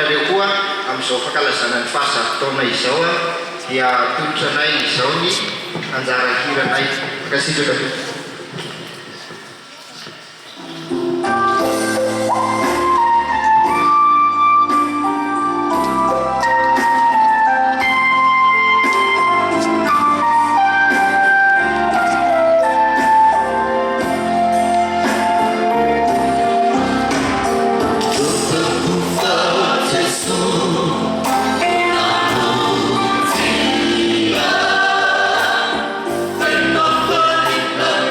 ataonareo koa amin'izao fankalazana ny fahazaton-taona izao dia tolotranay izao ny anjara hiranay akasitraka Love.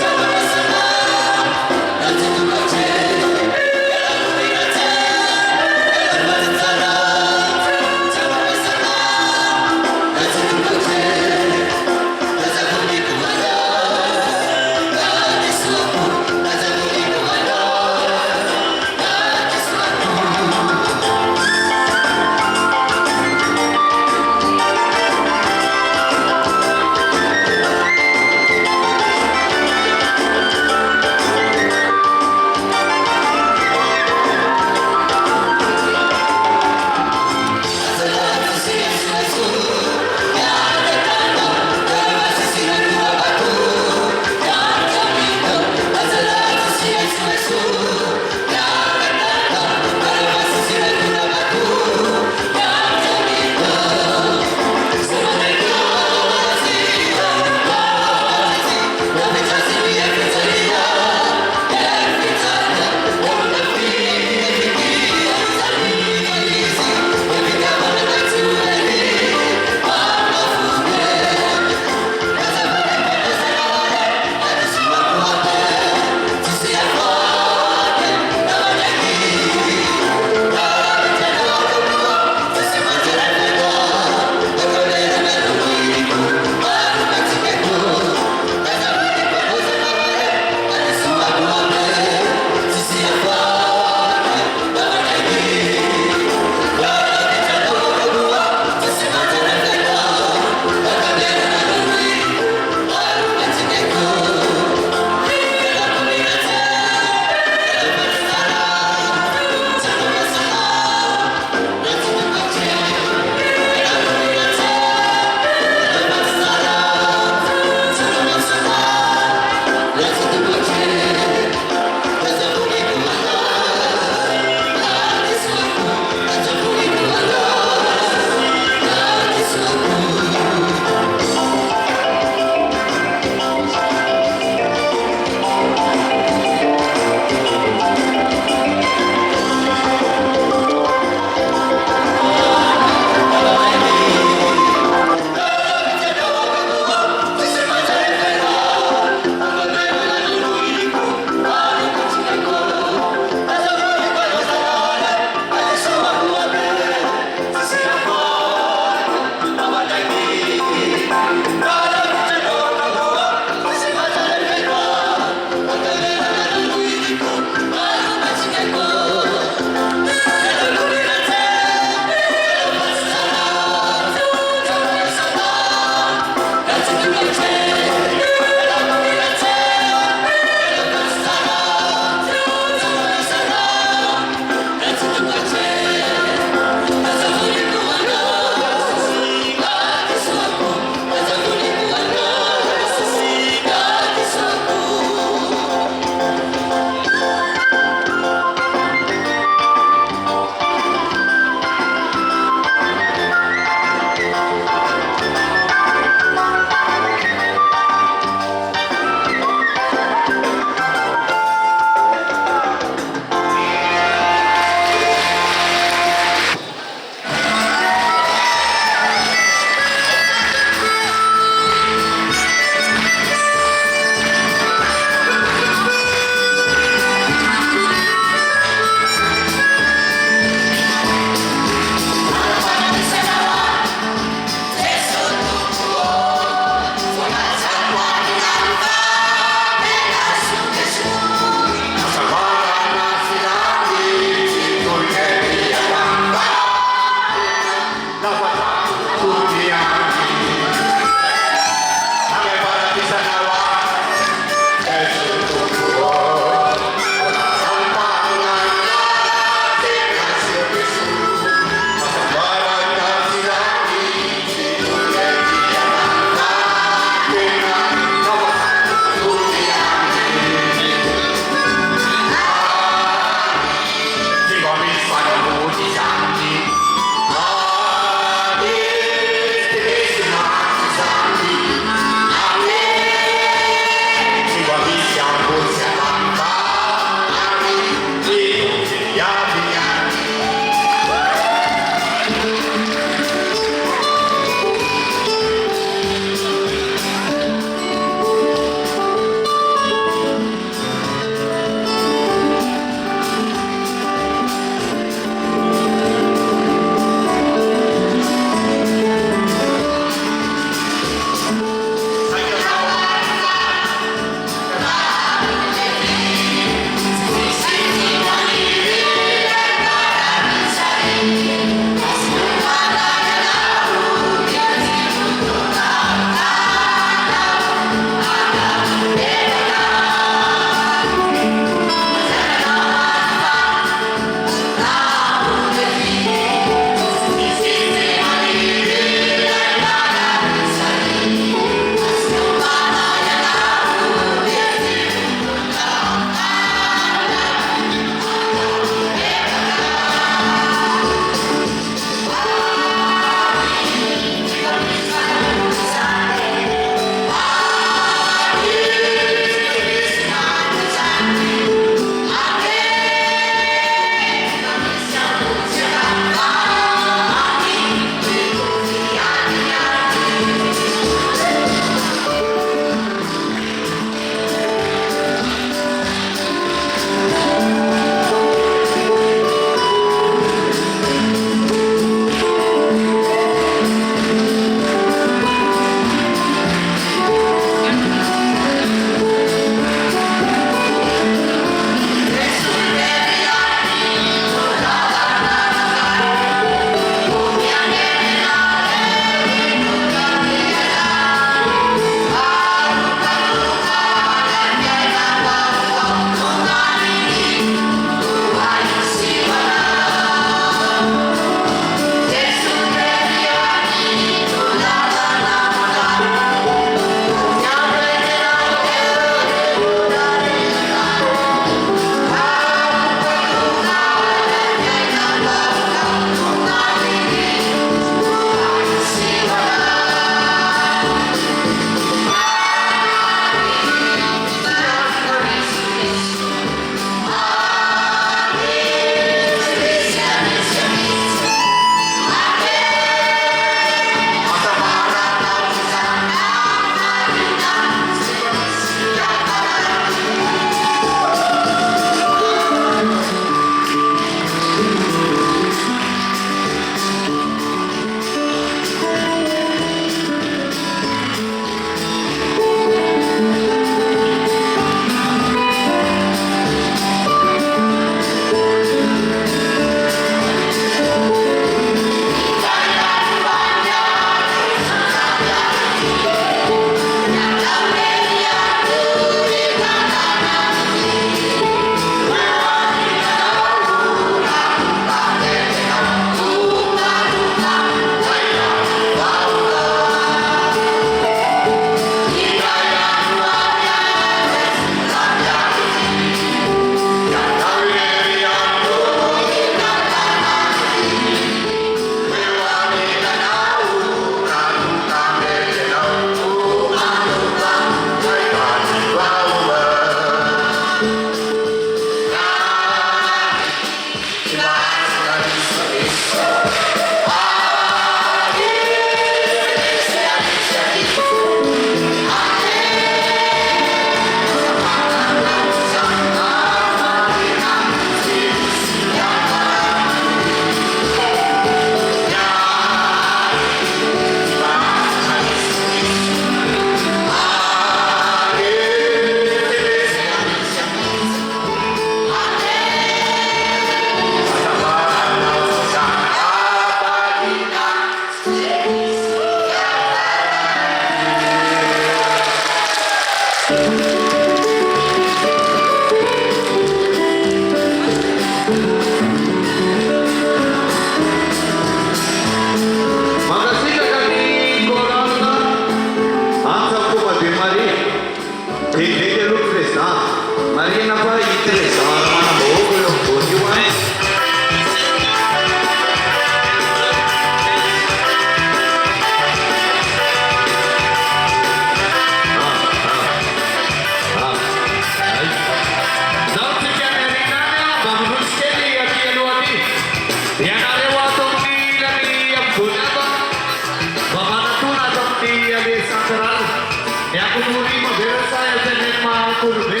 be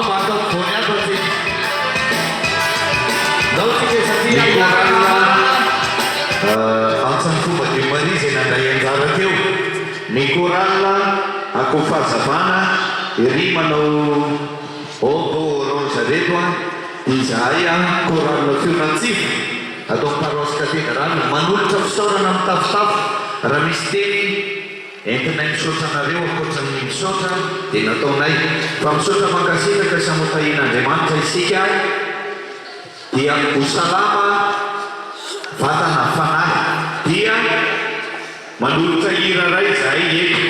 matao foany ato atsika nao tsika satria antsany fomba de mari zay nandray anjara teo ny korala ako fahazavana ery manao obo orange reto a izahay a korala fionatsifo atao paroasy katedraly manolotra fisaorana amin'ny tafotafo raha misy teny entinay misaotra anareo akoatran'ny misaotra dia nataonay fa misaotra mankasitraka samotahin'Andriamanitra isika dia ho salama vatana fanahy dia manolotra hira ray izahay eto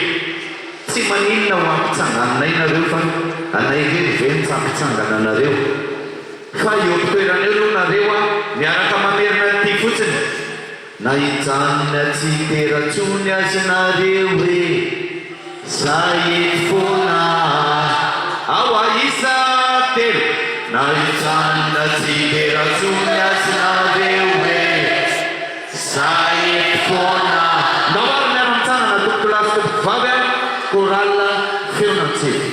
tsy maninona ho ampitsangananay nareo fa anay veniveny tsy ampitsangana anareo fa eo ampitoeraneo aloha nareo a miaraka mamerina ty fotsiny na hijanona tsy teratsony azy nareo hoe zay eto foana ao aisa telo na hijanona tsy teratsony azy nareo hoe zay eto foana nahoary miara-mitsanana toko lasy toko vavy a korala feonatsika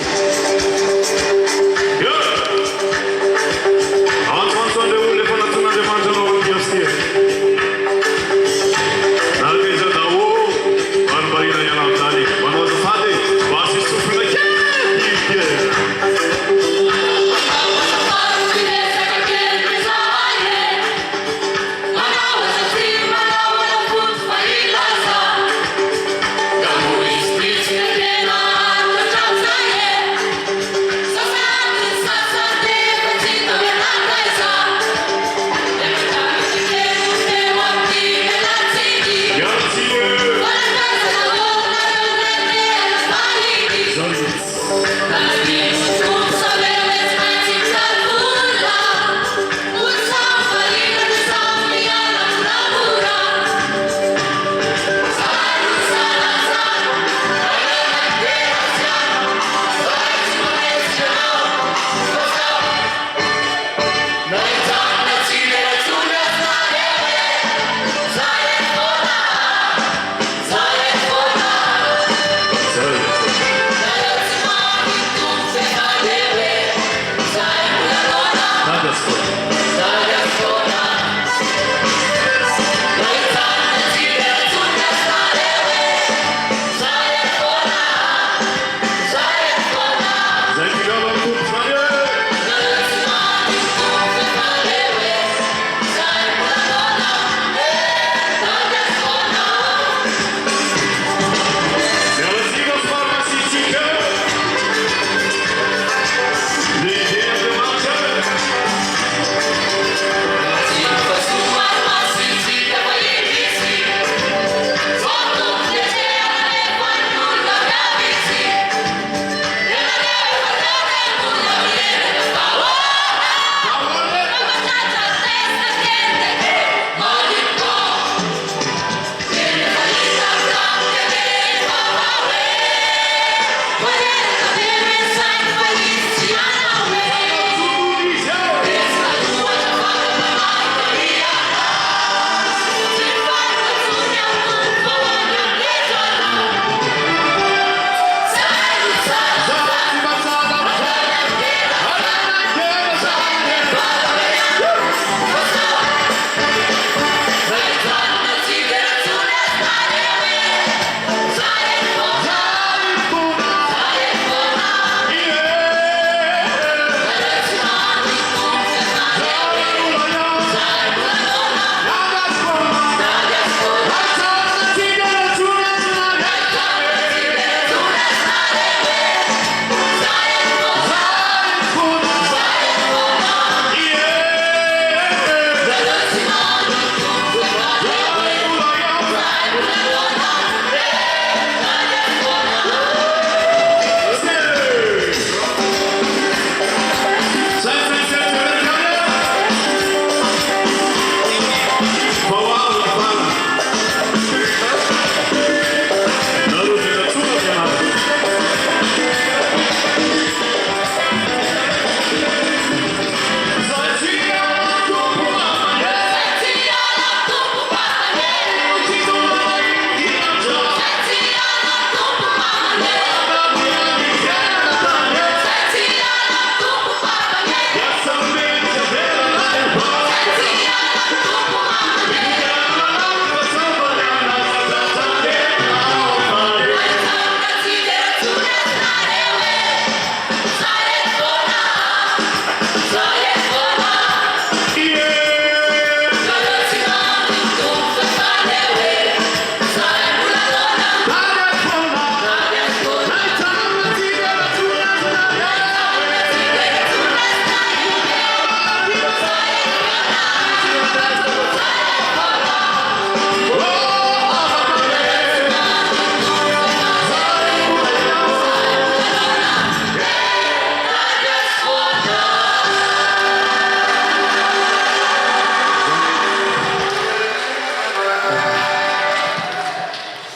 Gamu is preaching again.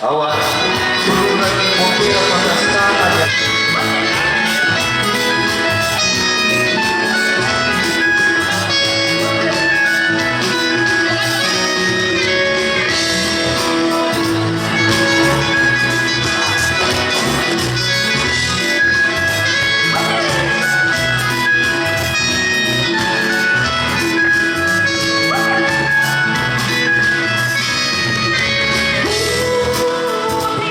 ao turuna montera fantastada. Oh,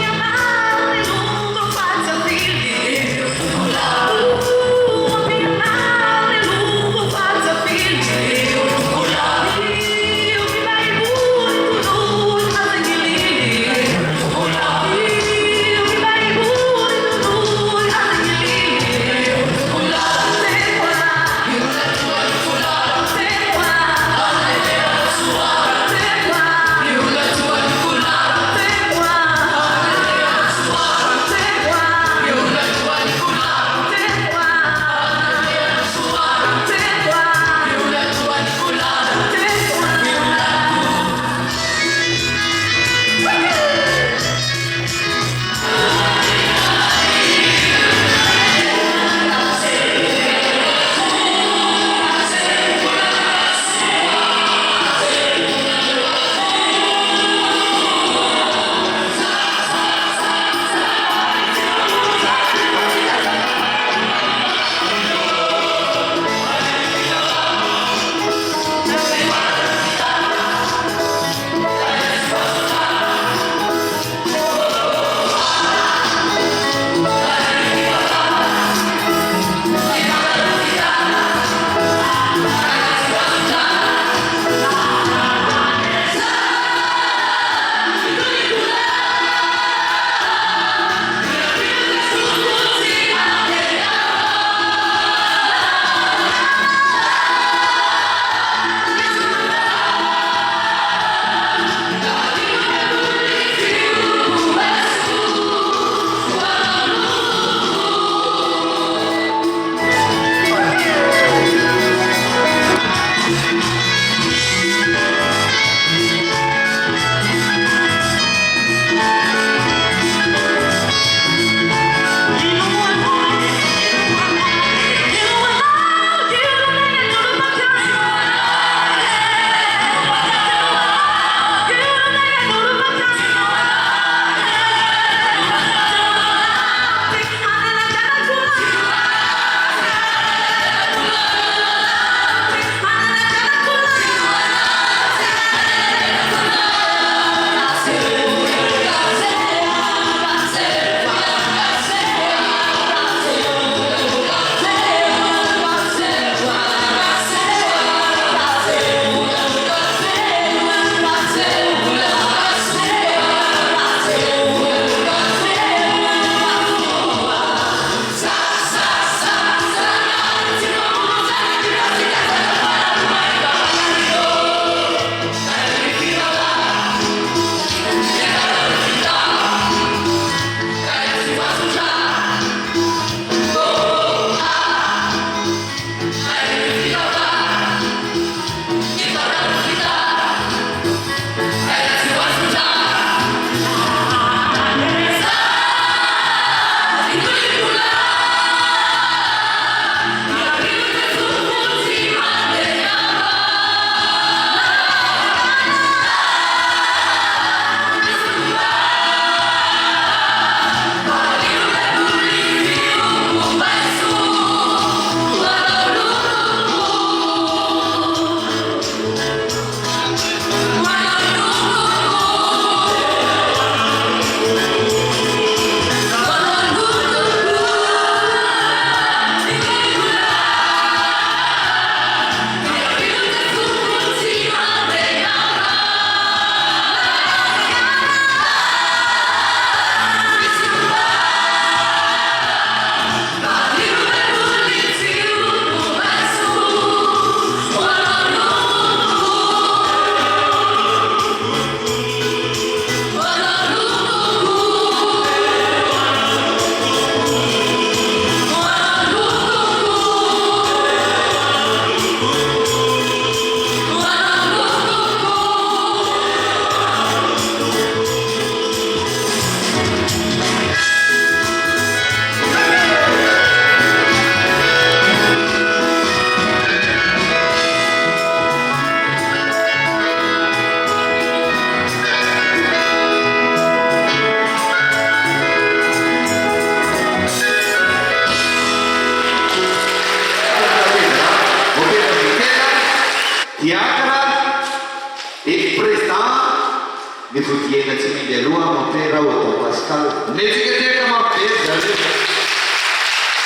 Nivotiena tsy mindy aloha mopera Otto Pascal nefiketreka mampeza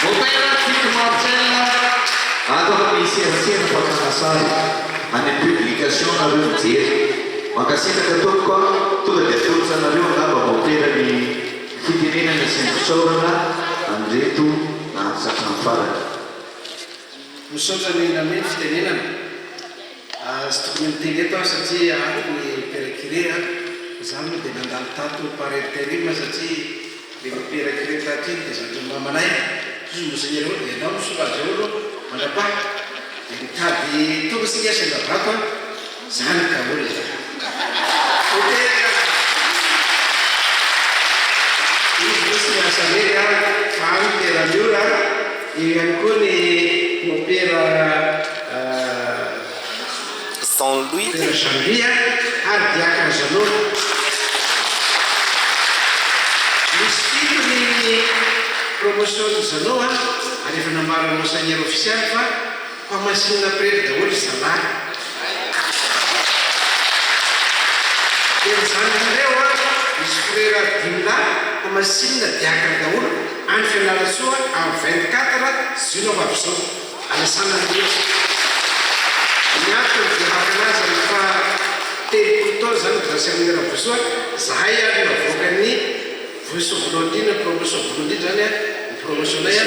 mopera Tito Marcel ato misy asiana fakanasary any publication nareo mijery mankasitaka ataoko koa tonga dia atolosanareo angamba mopera ny fitenenana sy ny fisaorana andreto na sakany farany misaotra ny nameny fitenenana sy tokony miteny eto aho satria ako ny perekire zany moa dia nandalo tato parenterima satria le perekire tato iny dia zany mamanay izy mosegnereo dia anao misorazy olo mandrapa dia mitady tonga sy niasa ndavato zany ka olona izy misy miasa rery fa any teramiora io ihany koa ny mopera Saint-Louis janvier ary diakana zanolo misy tito ny promotion zanoa ary efa namara monseigneur officiel fa pamasinina prely daholo zalary dia mizanyreo misy frera dimla pamasinina diakana daholo any fianara soa amin'ny 24 zino avavizao alasana nrehetra miatony dia hakanazy rehefa telopolo taona zany dasy amin'ny ravosoa zahay ary navoaka ny voiso volondrina promotion volondrina zany ny promotionnay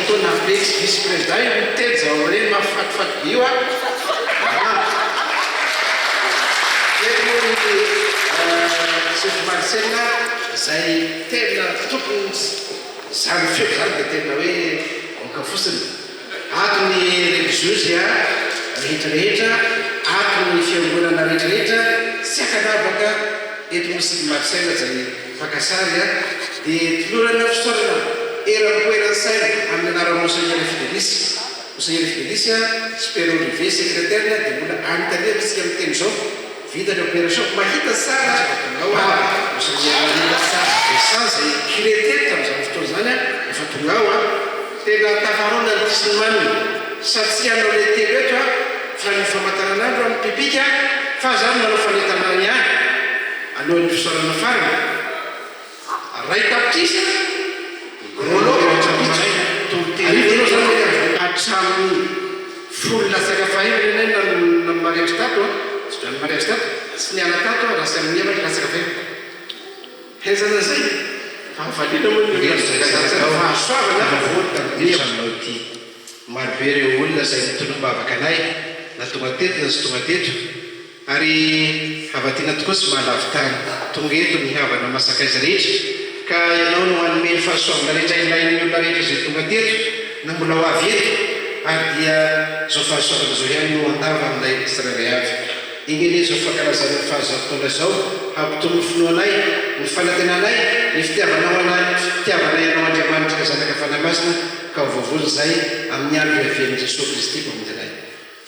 tona be vice président io mitety zao reny mafatifaty be io chef Marcel zay tena tokony zany feo zany dia tena hoe oka fotsiny atony religieuse rehetrarehetra atony fiangonana rehetrarehetra sy akanavaka eto mosy Marcel zay fakasary dia tolorana fisorana erampoeransaina amin'ny anara monseigneur Fidelis super olivier secrétaire dia mbola anontania misika miteny zao vita ny opération mahita sara monseigneur zay kiretetra amin'izany fotoana zany efa tonga ao tena tafarona ny tisinimany satsia anao le telo eto fa ny famataranandro amin'ny pipika fa zany manao fanetanany any alohan'ny fisorana farany ray tapitrisa hatramin'ny folo lasaka fahevana na mariage tato ny mariage tato sy ny ala tato rasy amin'ny efatra lasaka fahevana haizana zay fahavalina moafahasoavana ty marobe reo olona zay nitolombavaka anay na tonga teto na sy tonga teto ary havatiana tokoa sy mahalavitany tonga eto ny havana masaka izy rehetra ka ianao no anomeny fahasoavana rehetra ilain'ny olona rehetra zay tonga teto na mbola ho avy eto ary dia zao fahasoavana zao ihany no andava aminay tsirairay avy igny anie zao fankalazana ny fahazavotona zao hampitomy finoanay ny fanatenanay ny fitiavanao ianao Andriamanitra zanaka fanamasina ka voavozy zay amin'ny andro ihavian'i Jesosy Kristy mpamonjenay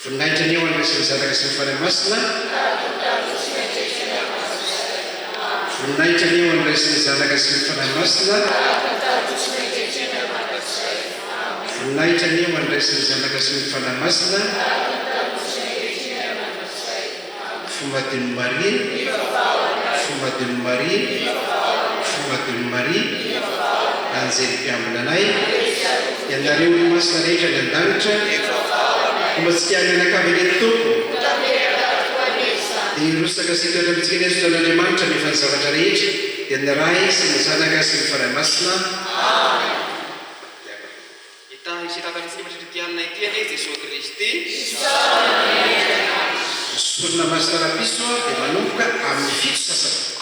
voninahitra ny eo andraisin'ny zanaka sy ny fanamasina voninahitra ny eo andraisin'ny zanaka sy ny fanamasina voninahitra ny eo andraisin'ny zanaka sy ny fanamasina Fomba-dimy Marie Fomba-dimy Marie Fomba-dimy Marie anjely mpiambina anay ianareo ny masina rehetra ny an-danitra fomba tsy tia mianakavy eny tompo dia irosaka sy toetra mitsika ny azo tan'Andriamanitra nefa ny zavatra rehetra dia ny ray sy ny zanaka sy ny fanamasina sorona masina rapiso dia manomboka amin'ny fito sasana